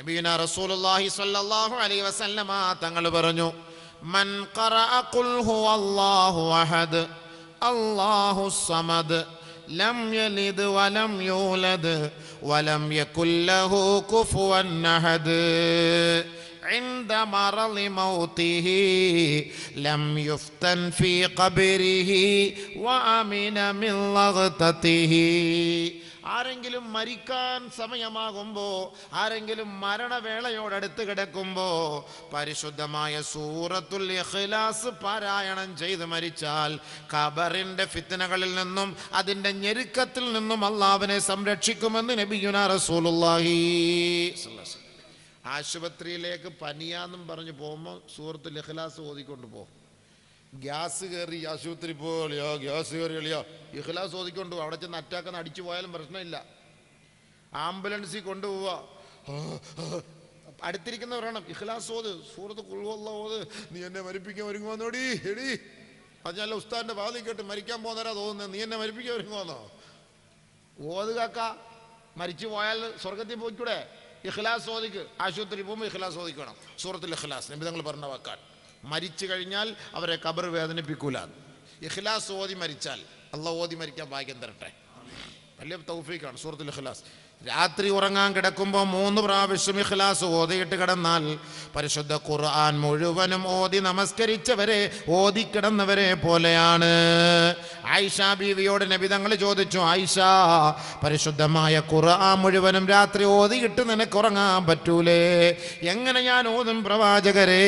നബിയുനാ റസൂലുള്ളാഹി സ്വല്ലല്ലാഹു അലൈഹി വസല്ലമ തങ്ങൾ പറഞ്ഞു, മൻ ഖറഅ ഖുൽ ഹുവല്ലാഹു അഹദ് അല്ലാഹുസ് സമദ് ലം യലിദ് വലം യൂലദ് വലം യകുൽ ലഹു കുഫുവൻ അഹദ് عند مرض موته لم يفتن في قبره وأمن من لغطته. ആരെങ്കിലും മരിക്കാൻ സമയമാകുമ്പോൾ, ആരെങ്കിലും മരണവേളയോടടുത്ത് കിടക്കുമ്പോൾ പരിശുദ്ധമായ സൂറത്തുൽ ഇഖ്ലാസ് പാരായണം ചെയ്ത് മരിച്ചാൽ ഖബറിന്റെ ഫിത്നകളിൽ നിന്നും അതിൻ്റെ ഞെരുക്കത്തിൽ നിന്നും അല്ലാഹുവിനെ സംരക്ഷിക്കുമെന്ന് നബിയുനാ റസൂലുള്ളാഹി സ്വല്ലല്ലാഹു അലൈഹി വസല്ലം. ആശുപത്രിയിലേക്ക് പനിയാന്നും പറഞ്ഞു പോകുമ്പോൾ സൂറത്തുൽ ഇഖ്ലാസ് ഓതിക്കൊണ്ട് പോകും. ഗ്യാസ് കയറി ആശുപത്രി പോലെയോ, ഗ്യാസ് കയറിയോ, ഇഖ്ലാസ് ഓതിക്കൊണ്ട് പോകും. അവിടെ ചെന്ന് അറ്റാക്കെന്ന് അടിച്ചു പോയാലും പ്രശ്നമില്ല. ആംബുലൻസിൽ കൊണ്ടുപോവുക, അടുത്തിരിക്കുന്നവർ വേണം ഇഖ്ലാസ് ഓത്, സൂറത്ത് ഖുൽ ഹുവല്ലാഹു ഓത്, നീ എന്നെ മരിപ്പിക്കാൻ ഒരുങ്ങുവന്നോടി എടി. അത് ഞാൻ ഉസ്താദിന്റെ വാതിൽ കേട്ട് മരിക്കാൻ പോകുന്നവരാ തോന്നുന്നത്, നീ എന്നെ മരിപ്പിക്കാൻ ഒരുങ്ങുവന്നോ? ഓതുകാക്ക മരിച്ചു പോയാൽ സ്വർഗത്തിൽ പോയിക്കൂടെ? ഇഖ്ലാസ് ഓതിക്ക്. ആശുപത്രി പോകുമ്പോൾ ഇഖ്ലാസ് ഓതിക്കണം. സൂറത്തുൽ ഇഖ്ലാസ് നബി തങ്ങൾ പറഞ്ഞ വാക്കാൻ. മരിച്ചു കഴിഞ്ഞാൽ അവരെ ഖബർ വേദനിപ്പിക്കൂല. ഇഖ്ലാസ് ഓതി മരിച്ചാൽ അള്ളാഹ് ഓതി മരിക്കാൻ ഭാഗ്യം തരട്ടെ. വലിയ തൗഫീഖാണ് സൂറത്തുൽ ഇഖ്ലാസ്. രാത്രി ഉറങ്ങാൻ കിടക്കുമ്പോൾ 3 പ്രാവശ്യം ഇഖ്ലാസ് ഓതിയിട്ട് കിടന്നാൽ പരിശുദ്ധ ഖുർആൻ മുഴുവനും ഓതി നമസ്കരിച്ചവരെ, ഓതി കിടന്നവരെ പോലെയാണ്. ആയിഷ ബീവിയോട് നബി തങ്ങൾ ചോദിച്ചു, ആയിഷ, പരിശുദ്ധമായ ഖുർആൻ മുഴുവനും രാത്രി ഓതിയിട്ട് നിനക്ക് ഉറങ്ങാൻ പറ്റൂലേ? എങ്ങനെ ഞാൻ ഓതും പ്രവാചകരെ?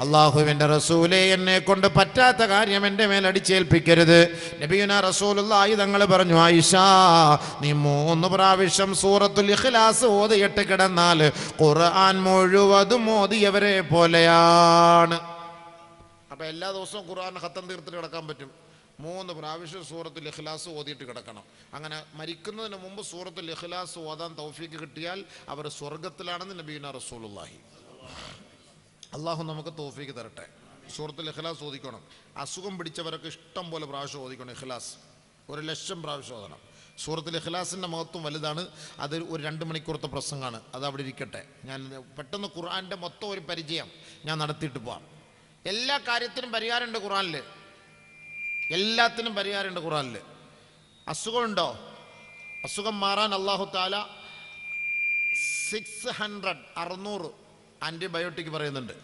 അള്ളാഹുവിൻ്റെ റസൂലേ, എന്നെ കൊണ്ട് പറ്റാത്ത കാര്യം എൻ്റെ മേൽ അടിച്ചേൽപ്പിക്കരുത്. നബിയുനാ റസൂലുള്ളാഹി തങ്ങൾ പറഞ്ഞു, ആയിഷ, നീ 3 പ്രാവശ്യം സൂറത്തുൽ ഇഖ്ലാസ് ഓതിയിട്ട് കിടന്നാൽ ഖുർആൻ മുഴുവതും ഓതിയവരെ പോലെയാണ്. അപ്പൊ എല്ലാ ദിവസവും ഖുർആൻ ഖത്തം തീർത്തിട്ട് കിടക്കാൻ പറ്റും. 3 പ്രാവശ്യം സൂറത്തുൽ ഇഖ്ലാസ് ഓതിയിട്ട് കിടക്കണം. അങ്ങനെ മരിക്കുന്നതിന് മുമ്പ് സൂറത്തുൽ ഇഖ്ലാസ് ഓതാൻ തൗഫീക്ക് കിട്ടിയാൽ അവർ സ്വർഗത്തിലാണെന്ന് നബിയുനാ റസൂലുള്ളാഹി. അള്ളാഹു നമുക്ക് തൗഫീക്ക് തരട്ടെ. സൂറത്തുൽ ഇഖ്ലാസ് ഓതിക്കണം. അസുഖം പിടിച്ചവരൊക്കെ ഇഷ്ടം പോലെ പ്രാവശ്യം ഓതിക്കണം. ഇഖ്ലാസ് 1,00,000 പ്രാവശ്യം ഓതണം. സൂറത്തുൽ ഇഖ്ലാസിൻ്റെ മഹത്വം വലുതാണ്. അത് ഒരു 2 മണിക്കൂറത്തെ പ്രസംഗമാണ്. അത് അവിടെ ഇരിക്കട്ടെ. ഞാൻ പെട്ടെന്ന് ഖുർആൻ്റെ മൊത്തം ഒരു പരിചയം ഞാൻ നടത്തിയിട്ട് പോവാം. എല്ലാ കാര്യത്തിനും പരിഹാരമുണ്ട് ഖുർആനിൽ. എല്ലാത്തിനും പരിഹാരമുണ്ട് ഖുർആനിൽ. അസുഖമുണ്ടോ? അസുഖം മാറാൻ അല്ലാഹു തആല 600 ആൻറ്റിബയോട്ടിക് പറയുന്നുണ്ട്.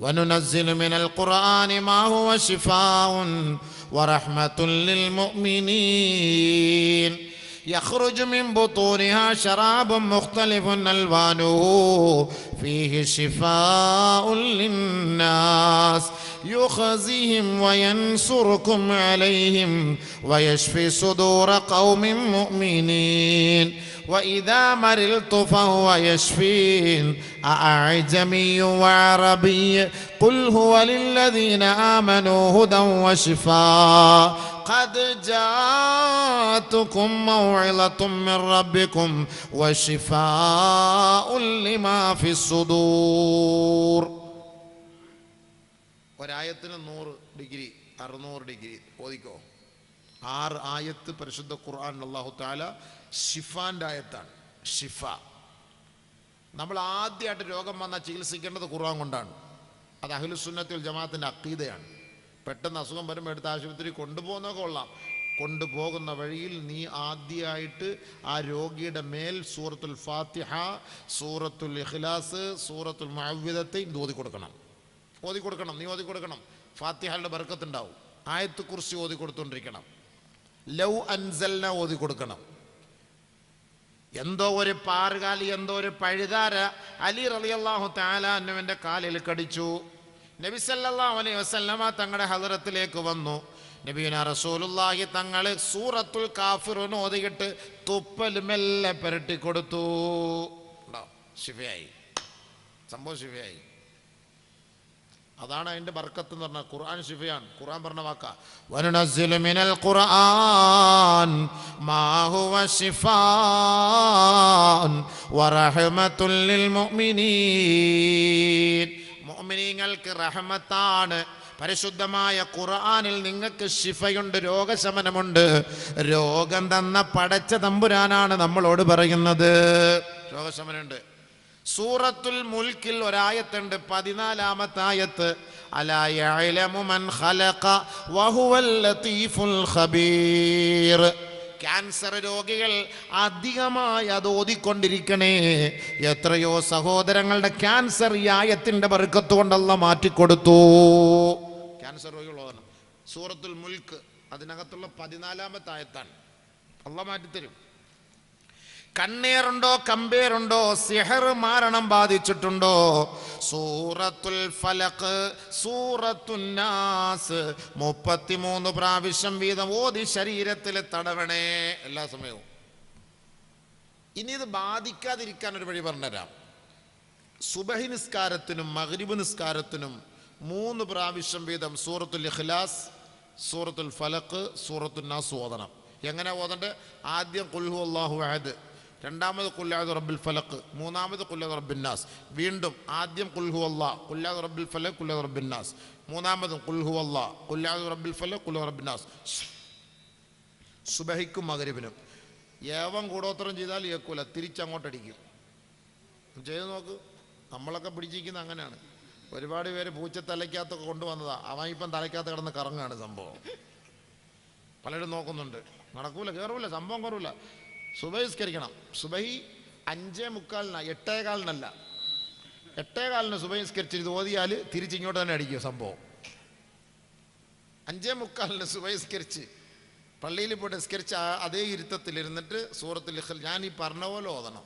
وَنُنَزِّلُ مِنَ الْقُرْآنِ مَا هُوَ شِفَاءٌ وَرَحْمَةٌ لِّلْمُؤْمِنِينَ يخرج من بطونها شراب مختلف ألوانه فيه شفاء للناس يخزيهم وينصركم عليهم ويشفي صدور قوم مؤمنين وإذا مرضت فهو يشفين أعجمي وعربي قل هو للذين آمنوا هدى وشفاء قد جاءتكم موعظة من ربكم وشفاء لما في الصدور. ഒരായത്തിന് 100 ഡിഗ്രി 600 ഡിഗ്രി ഓതിക്കോ. 6 ആയത്ത് പരിശുദ്ധ ഖുർആൻ അല്ലാഹു തആല ഷിഫാന്റെ ആയത്താണ്. ഷിഫ. നമ്മൾ ആദ്യമായിട്ട് രോഗം വന്നാൽ ചികിത്സിക്കേണ്ടത് ഖുർആൻ കൊണ്ടാണ്. അത് അഹ്ലുസുന്നത്തി വൽ ജമാഅത്തിന്റെ അഖീദയാണ്. പെട്ടെന്ന് അസുഖം വരുമ്പോൾ എടുത്ത് ആശുപത്രി കൊണ്ടുപോകുന്നതൊക്കെ കൊള്ളാം. കൊണ്ടുപോകുന്ന വഴിയിൽ നീ ആദ്യമായിട്ട് ആ രോഗിയുടെ മേൽ സൂറത്തുൽ ഫാത്തിഹ, സൂറത്തുൽ ഇഖ്ലാസ്, സൂറത്തുൽ മുഅവ്വിദത്തൈൻ ഓതി കൊടുക്കണം. നീ ഓതി കൊടുക്കണം. ഫാത്തിഹയുടെ ബർക്കത്തുണ്ടാവും. ആയത്ത് കുർസി ഓതി കൊടുത്തുകൊണ്ടിരിക്കണം. ലൗ അൻസൽന ഓതി കൊടുക്കണം. എന്തോ ഒരു പാറുകാലി, എന്തോ ഒരു പഴുതാര അലി റളിയല്ലാഹു തആല അൻഹുവിന്റെ കാലിൽ കടിച്ചു. നബി സല്ലല്ലാഹു അലൈഹി വസല്ലമ തങ്ങളുടെ ഹദറത്തിലേക്ക് വന്നു. നബിയുനാ റസൂലുള്ളാഹി തങ്ങൾ സൂറത്തുൽ കാഫിറൂൻ ഓതിയിട്ട് തുപ്പൽ മെല്ലെ പുരട്ടി കൊടുത്തു. ശിഫയായി. സംഭവം ശിഫയായി. അതാണ് അതിന്റെ ബർക്കത്ത് എന്ന് പറഞ്ഞാൽ. ഖുർആൻ ശിഫയാണ്. ഖുർആൻ പറഞ്ഞ വാക്കാ, വനുനസ്സിലു മിനൽ ഖുർആൻ മാ ഹുവ ശിഫാഉൻ വറഹ്മത്തുൽ ലിൽ മുഅ്മിനീൻ. മുഅ്മിനീങ്ങൾക്ക് റഹ്മത്താണ്. പരിശുദ്ധമായ ഖുർആനിൽ നിങ്ങൾക്ക് ശിഫയുണ്ട്, രോഗശമനമുണ്ട്. രോഗം തന്ന പടച്ച തമ്പുരാനാണ് നമ്മളോട് പറയുന്നത്. രോഗശമനമുണ്ട്. സൂറത്തുൽ മുൽക്കിൽ ഒരായത്തുണ്ട്, 14-ാമത്തെ ആയത്ത്, അലാ യഅലമു മൻ ഖലഖ വഹുവൽ ലതീഫുൽ ഖബീർ. ക്യാൻസർ രോഗികൾ അധികമായി അത് ഓതിക്കൊണ്ടിരിക്കണേ. എത്രയോ സഹോദരങ്ങളുടെ ക്യാൻസർ ഈ ആയത്തിന്റെ ബർക്കത്ത് കൊണ്ട് അല്ലാഹ് മാറ്റിക്കൊടുത്തു. ക്യാൻസർ രോഗികൾ ഓതണം സൂറത്തുൽ മുൽക്ക്, അതിനകത്തുള്ള 14-ാമത്തെ ആയത്താണ്. അല്ലാഹ് മാറ്റിത്തരും. കണ്ണേറുണ്ടോ, കമ്പേറുണ്ടോ, സിഹർ മാരണം ബാധിച്ചിട്ടുണ്ടോ, സൂറത്തുൽ ഫലഖ്, സൂറത്തുൻ നാസ് 33 പ്രാവശ്യം വീതം ഓതി ശരീരത്തിൽ തടവണേ എല്ലാ സമയവും. ഇനി ഇത് ബാധിക്കാതിരിക്കാൻ ഒരു വഴി പറഞ്ഞുതരാം. സുബഹി നിസ്കാരത്തിനും മഗ്രിബ് നിസ്കാരത്തിനും 3 പ്രാവശ്യം വീതം സൂറത്തുൽ ഇഖ്ലാസ്, സൂറത്തുൽ ഫലഖ്, സൂറത്തുൻ നാസ് ഓതണം. എങ്ങനെ ഓതണ്ടേ? ആദ്യം ഖുൽ ഹുവല്ലാഹു അഹദ്, രണ്ടാമത് ഖുൽ അഊദു റബ്ബിൽ ഫലഖ്, മൂന്നാമത് ഖുൽ അഊദു റബ്ബിൻ നാസ്. വീണ്ടും ആദ്യം ഖുൽ ഹുവല്ലാഹ്, ഖുൽ അഊദു റബ്ബിൽ ഫലഖ്, ഖുൽ അഊദു റബ്ബിൻ നാസ്. മൂന്നാമതും ഖുൽ ഹുവല്ലാഹ്, ഖുൽ അഊദു റബ്ബിൽ ഫലഖ്, ഖുൽ അഊദു റബ്ബിൻ നാസ്. സുബഹിക്കും മഗ്രിബിനും ഏവം കൂടോത്രം ചെയ്താൽ ഏക്കൂല, തിരിച്ചങ്ങോട്ടടിക്കും. ചെയ്ത് നോക്ക്. നമ്മളൊക്കെ പിടിച്ചിരിക്കുന്നത് അങ്ങനെയാണ്. ഒരുപാട് പേര് പൂച്ച തലയ്ക്കകത്തൊക്കെ കൊണ്ടുവന്നതാ, അവൻ ഇപ്പം തലയ്ക്കകത്ത് കിടന്ന് കറങ്ങാണ് സംഭവം. പലരും നോക്കുന്നുണ്ട്, നടക്കൂല, കയറൂല, സംഭവം കയറൂല. സുബഹി നിസ്കരിക്കണം. സുബഹി 5:45, 8:15, 8:15 സുബഹി നിസ്കരിച്ച് ഇത് ഓതിയാൽ തിരിച്ചിങ്ങോട്ട് തന്നെ അടിക്കും സംഭവം. 5:45 സുബഹി നിസ്കരിച്ച് പള്ളിയിൽ പോയിട്ട് നിസ്കരിച്ച് അതേ ഇരുത്തത്തിലിരുന്നിട്ട് സൂറത്തുൽ ഇഖ്ലാസ് ഞാൻ ഈ പറഞ്ഞ പോലെ ഓതണം.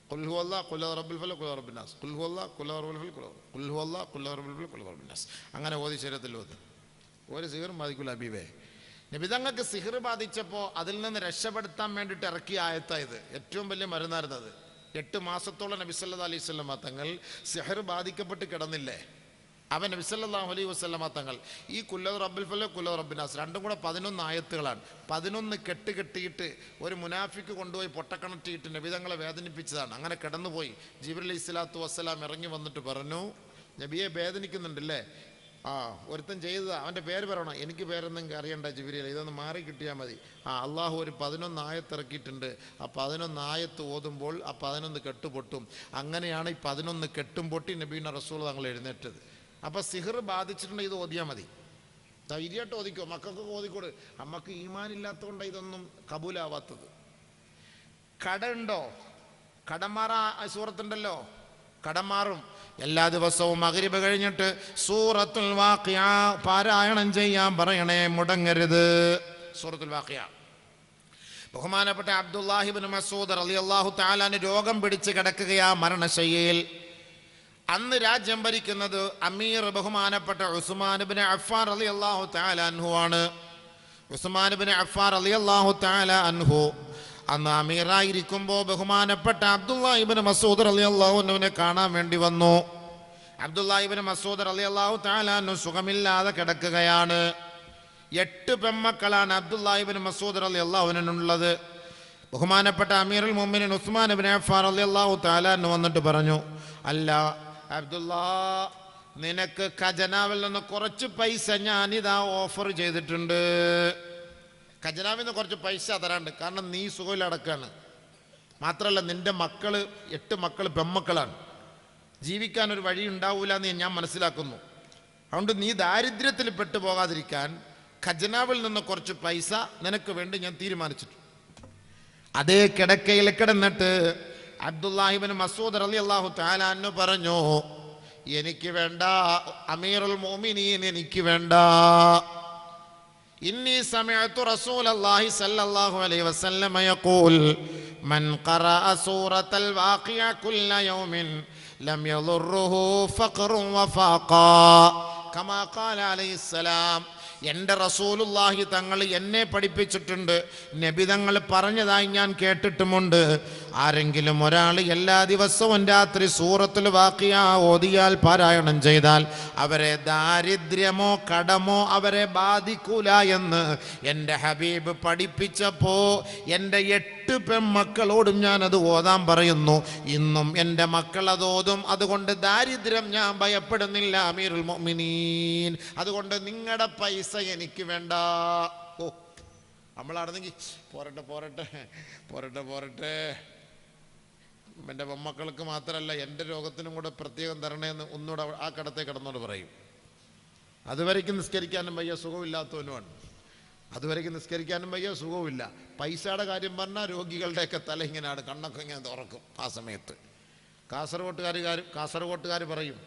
ഖുൽ ഹുവല്ലാഹ്, ഖുൽ അഊദു റബ്ബിൽ ഫലഖ്, ഖുൽ അഊദു റബ്ബിൻ നാസ്, ഖുൽ ഹുവല്ലാഹ്, ഖുൽ അഊദു റബ്ബിൽ ഫലഖ്, ഖുൽ ഹുവല്ലാഹ്, ഖുൽ അഊദു റബ്ബിൽ ഫലഖ്, ഖുൽ അഊദു റബ്ബിൻ നാസ്. അങ്ങനെ ഓതി ശരീരത്തിൽ ഓതി. ഒരു സിഹറും ബാധിക്കില്ല ഹബീബേ. നബിതങ്ങൾക്ക് സിഹർ ബാധിച്ചപ്പോൾ അതിൽ നിന്ന് രക്ഷപ്പെടുത്താൻ വേണ്ടിയിട്ട് ഇറക്കിയ ആയത്തായത് ഏറ്റവും വലിയ മരുന്നായിരുന്നത്. 8 മാസത്തോളം നബി സല്ലല്ലാഹു അലൈഹി വസല്ലമ തങ്ങൾ സിഹർ ബാധിക്കപ്പെട്ട് കിടന്നില്ലേ. അവൻ നബി സല്ലല്ലാഹു അലൈഹി വസല്ലമ തങ്ങൾ ഈ ഖുൽ അഊദു റബ്ബിൽ ഫലഖ്, ഖുൽ അഊദു റബ്ബിൻ നാസ് രണ്ടും കൂടെ 11 ആയത്തുകളാണ്. 11 കെട്ടിയിട്ട് ഒരു മുനാഫിക്ക് കൊണ്ടുപോയി പൊട്ടക്കണറ്റിയിട്ട് നബിതങ്ങളെ വേദനിപ്പിച്ചതാണ്. അങ്ങനെ കിടന്നുപോയി. ജിബ്രീൽ അലൈഹിസ്സലാത്തു വസ്സലാം ഇറങ്ങി വന്നിട്ട് പറഞ്ഞു, നബിയെ വേദനിക്കുന്നുണ്ടല്ലേ? ഒരുത്തൻ ചെയ്തതാ, അവൻ്റെ പേര് പറയണം. എനിക്ക് പേരൊന്നും അറിയണ്ട ജിബ്രീൽ, ഇതൊന്ന് മാറി കിട്ടിയാൽ മതി. അള്ളാഹു ഒരു 11 ആയത്ത് ഇറക്കിയിട്ടുണ്ട്. ആ 11 ആയത്ത് ഓതുമ്പോൾ ആ 11 കെട്ടുപൊട്ടും. അങ്ങനെയാണ് ഈ 11 കെട്ടും പൊട്ടി നബീന റസൂൽ തങ്ങൾ എഴുന്നേറ്റത്. അപ്പോൾ സിഹർ ബാധിച്ചിട്ടുണ്ടെങ്കിൽ ഇത് ഓതിയാൽ മതി. ധൈര്യമായിട്ട് ഓതിക്കോ, മക്കൾക്കൊക്കെ ഓതിക്കോട്. അമ്മക്ക് ഈമാനില്ലാത്തതുകൊണ്ടാണ് ഇതൊന്നും കബൂലാവാത്തത്. കടമുണ്ടോ? കടമാറാ സൂറത്തുണ്ടല്ലോ, കടം മാറും. എല്ലാ ദിവസവും മഗ്രിബ് കഴിഞ്ഞിട്ട് സൂറത്തുൽ വാഖിയ പാരായണം ചെയ്യാൻ പറയണേ, മുടങ്ങരുത്. സൂറത്തുൽ വാഖിയ. ബഹുമാനപ്പെട്ട അബ്ദുല്ലാഹി ഇബ്നു മസ്ഊദ് റളിയല്ലാഹു തആല അൻഹു രോഗം പിടിച്ച് കിടക്കുകയാ മരണശയ്യയിൽ. അന്ന് രാജ്യം ഭരിക്കുന്നത് അമീർ ബഹുമാനപ്പെട്ട ഉസ്മാൻ ഇബ്നു അഫ്ഫാൻ റളിയല്ലാഹു തആല അൻഹു ആണ്. ഉസ്മാൻ ഇബ്നു അഫ്ഫാൻ റളിയല്ലാഹു തആല അൻഹു അന്ന് അമീറായിരിക്കുമ്പോൾ ബഹുമാനപ്പെട്ട അബ്ദുല്ലാഹി ഇബ്നു മസ്ഊദ് റളിയല്ലാഹു അൻഹുവിനെ കാണാൻ വേണ്ടി വന്നു. അബ്ദുല്ലാഹി ഇബ്നു മസ്ഊദ് റളിയല്ലാഹു തആല അൻഹു സുഖമില്ലാതെ കിടക്കുകയാണ്. 8 പെൺമക്കളാണ് അബ്ദുല്ലാഹി ഇബ്നു മസ്ഊദ് റളിയല്ലാഹു അൻഹുവിനുള്ളത്. ബഹുമാനപ്പെട്ട അമീറുൽ മുഅ്മിനീൻ ഉസ്മാൻ ഇബ്നു അഫ്ഫാൻ റളിയല്ലാഹു തആല അൻഹു വന്നിട്ട് പറഞ്ഞു, അല്ല അബ്ദുല്ലാ, നിനക്ക് ഖജനാവിൽ നിന്ന് കുറച്ച് പൈസ ഞാനിതാ ഓഫർ ചെയ്തിട്ടുണ്ട്. ഖജനാവിൽ നിന്ന് കുറച്ച് പൈസ തരാണ്ട്, കാരണം നീ സുഖമില്ലടക്കാണ്. മാത്രമല്ല നിൻ്റെ മക്കൾ 8 മക്കൾ പെൺമക്കളാണ്, ജീവിക്കാനൊരു വഴി ഉണ്ടാവില്ല എന്ന് ഞാൻ മനസ്സിലാക്കുന്നു. അതുകൊണ്ട് നീ ദാരിദ്ര്യത്തിൽ പെട്ടുപോകാതിരിക്കാൻ ഖജനാവിൽ നിന്ന് കുറച്ച് പൈസ നിനക്ക് വേണ്ടി ഞാൻ തീരുമാനിച്ചിട്ടുണ്ട്. അതേ കിടക്കയിൽ കിടന്നിട്ട് അബ്ദുല്ലാഹി ഇബ്നു മസ്ഊദ് റളിയല്ലാഹു തആല അൻഹു പറഞ്ഞു, എനിക്ക് വേണ്ട അമീറുൽ മുഅ്മിനീൻ, എനിക്ക് വേണ്ട. ഇന്നി സമഅതു റസൂലല്ലാഹി സ്വല്ലല്ലാഹു അലൈഹി വസല്ലം യഖൂൽ മൻ ഖറഅ സൂറത്തൽ വാഖിയ കുല്ല യൗമിൻ ലം യദുർറുഹു ഫഖ്റുൻ വഫാഖാ കമാ ഖാല അലൈഹിസ്സലാം. എൻ്റെ റസൂലുള്ളാഹി തങ്ങൾ എന്നെ പഠിപ്പിച്ചിട്ടുണ്ട്, നബി തങ്ങൾ പറഞ്ഞതായി ഞാൻ കേട്ടിട്ടുമുണ്ട്. ആരെങ്കിലും ഒരാൾ എല്ലാ ദിവസവും രാത്രി സൂറത്തുൽ വാഖിയ ഓതിയാൽ പാരായണം ചെയ്താൽ അവരെ ദാരിദ്ര്യമോ കടമോ അവരെ ബാധിക്കൂല എന്ന് എൻ്റെ ഹബീബ് പഠിപ്പിച്ചപ്പോൾ എൻ്റെ 8 പെൺമക്കളോടും ഞാനത് ഓതാൻ പറയുന്നു. ഇന്നും എൻ്റെ മക്കൾ അത് ഓതും. അതുകൊണ്ട് ദാരിദ്ര്യം ഞാൻ ഭയപ്പെടുന്നില്ല അമീറുൽ മുഅ്മിനീൻ. അതുകൊണ്ട് നിങ്ങളുടെ പൈസ എനിക്ക് വേണ്ട. ഓ, നമ്മളാണെന്നെങ്കിൽ പോരട്ടെ പോരട്ടെ പോരട്ടെ പോരട്ടെ എൻ്റെ മമ്മക്കൾക്ക് മാത്രമല്ല എൻ്റെ രോഗത്തിനും കൂടെ പ്രത്യേകം തരണേന്ന് ഒന്നുകൂടെ ആ കടത്തെ കിടന്നോട് പറയും. അതുവരയ്ക്ക് നിസ്കരിക്കാനും വയ്യ, സുഖമില്ലാത്തവനുമാണ്. അതുവരയ്ക്ക് നിസ്കരിക്കാനും വയ്യ, സുഖവുമില്ല. പൈസയുടെ കാര്യം പറഞ്ഞാൽ രോഗികളുടെയൊക്കെ തല ഇങ്ങനെയാണ്, കണ്ണൊക്കെ ഇങ്ങനെ തുറക്കും ആ സമയത്ത്. കാസർഗോട്ടുകാർ പറയും,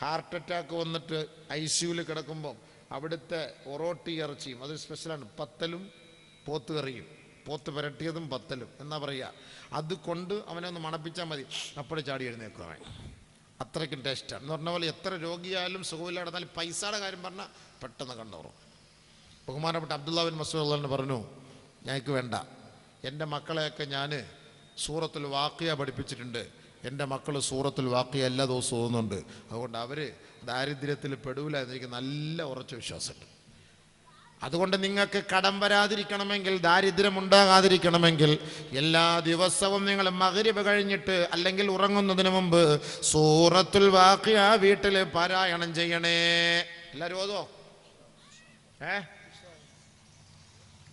ഹാർട്ട് അറ്റാക്ക് വന്നിട്ട് ICUവിൽ കിടക്കുമ്പം അവിടുത്തെ ഒറോട്ടി ഇറച്ചിയും, അത് സ്പെഷ്യലാണ്, പത്തലും പോത്ത് കറിയും, പോത്ത് പുരട്ടിയതും പത്തലും എന്നാ പറയുക. അത് കൊണ്ട് അവനെ ഒന്ന് മണപ്പിച്ചാൽ മതി, അപ്പോഴേ ചാടി എഴുന്നേക്കും അവൻ. അത്രയ്ക്കും ടേസ്റ്റാണ് എന്ന് പറഞ്ഞ പോലെ. എത്ര രോഗിയായാലും സുഖമില്ല കിടന്നാലും പൈസയുടെ കാര്യം പറഞ്ഞാൽ പെട്ടെന്ന് കണ്ടോറും. ബഹുമാനപ്പെട്ട അബ്ദുല്ലാ ബിൻ മസ്ഊദ് പറഞ്ഞു, ഞങ്ങൾക്ക് വേണ്ട, എൻ്റെ മക്കളെയൊക്കെ ഞാൻ സൂറത്തുൽ വാഖിയ പഠിപ്പിച്ചിട്ടുണ്ട്. എൻ്റെ മക്കൾ സൂറത്തുൽ വാഖിയ എല്ലാ ദിവസവും ഓതുന്നുണ്ട്. അതുകൊണ്ട് അവർ ദാരിദ്ര്യത്തിൽ പെടൂല എന്നെനിക്ക് നല്ല ഉറച്ച വിശ്വാസമുണ്ട്. അതുകൊണ്ട് നിങ്ങൾക്ക് കടം വരാതിരിക്കണമെങ്കിൽ, ദാരിദ്ര്യം ഉണ്ടാകാതിരിക്കണമെങ്കിൽ, എല്ലാ ദിവസവും നിങ്ങൾ മഗ്രിബ് കഴിഞ്ഞിട്ട് അല്ലെങ്കിൽ ഉറങ്ങുന്നതിന് മുമ്പ് സൂറത്തുൽ വാഖിയ വീട്ടിൽ പാരായണം ചെയ്യണേ. എല്ലാവരും ഓതോ?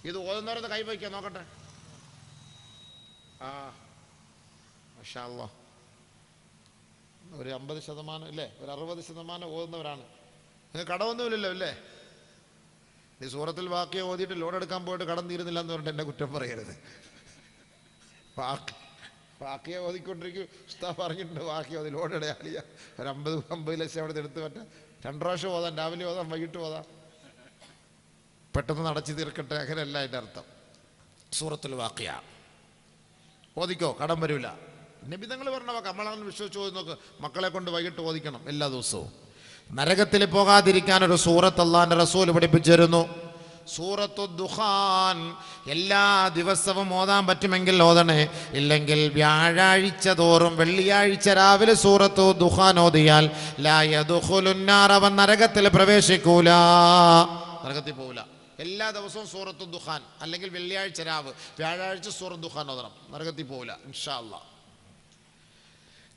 ഇത് ഓതുന്നവരത് കൈവയ്ക്കാൻ നോക്കട്ടെ. മാഷാ അല്ലാഹ്, ഒരു 50% ഇല്ലേ, ഒരു 60% ഓതുന്നവരാണ്. നിങ്ങൾ കടമൊന്നുമില്ലല്ലോ അല്ലേ? ഈ സൂറത്തുൽ വാഖിയ ഓതിയിട്ട് ലോൺ എടുക്കാൻ പോയിട്ട് കടം തീരുന്നില്ല എന്ന് പറഞ്ഞിട്ട് എന്നെ കുറ്റം പറയരുത്. വാഖിയ ഓതിക്കൊണ്ടിരിക്കും. ഉസ്താദ് പറഞ്ഞിട്ടുണ്ട്, വാഖിയ ഓതി ലോൺ ഇടയാളിയ ഒരു 50 ലക്ഷം അവിടെ എടുത്ത് പറ്റാം. 2 പ്രാവശ്യം ഓതാം, രാവിലെ ഓതാം, വൈകിട്ട് ഓതാം, പെട്ടെന്ന് നടച്ചു തീർക്കട്ടെ. അങ്ങനെയല്ല അതിൻ്റെ അർത്ഥം. സൂറത്തുൽ വാഖിയ ഓതിക്കോ, കടം വരില്ല. നബി തങ്ങൾ പറഞ്ഞ വാക്ക് നമ്മളാണ് വിശ്വസിച്ച് ഓതി നോക്ക്. മക്കളെ കൊണ്ട് വൈകിട്ട് ഓതിക്കണം എല്ലാ ദിവസവും. നരകത്തിൽ പോകാതിരിക്കാൻ ഒരു സൂറത്ത് അല്ലാഹുവിന്റെ റസൂൽ പഠിപ്പിച്ചിരുന്നു, സൂറത്തു ദുഖാൻ. എല്ലാ ദിവസവും ഓതാൻ പറ്റുമെങ്കിൽ ഓതണേ. ഇല്ലെങ്കിൽ വ്യാഴാഴ്ച തോറും വെള്ളിയാഴ്ച രാവിലെ സൂറത്തു ദുഖാൻ ഓതിയാൽ ലാ യദ്ഖുലുന്നാർ, അവൻ നരകത്തിൽ പ്രവേശിക്കൂല, നരകത്തിൽ പോവില്ല. എല്ലാ ദിവസവും സൂറത്തു ദുഖാൻ അല്ലെങ്കിൽ വെള്ളിയാഴ്ച രാവ്, വ്യാഴാഴ്ച സൂറത്തു ദുഖാൻ ഓതണം, നരകത്തിൽ പോവില്ല ഇൻഷാ അല്ലാഹ്.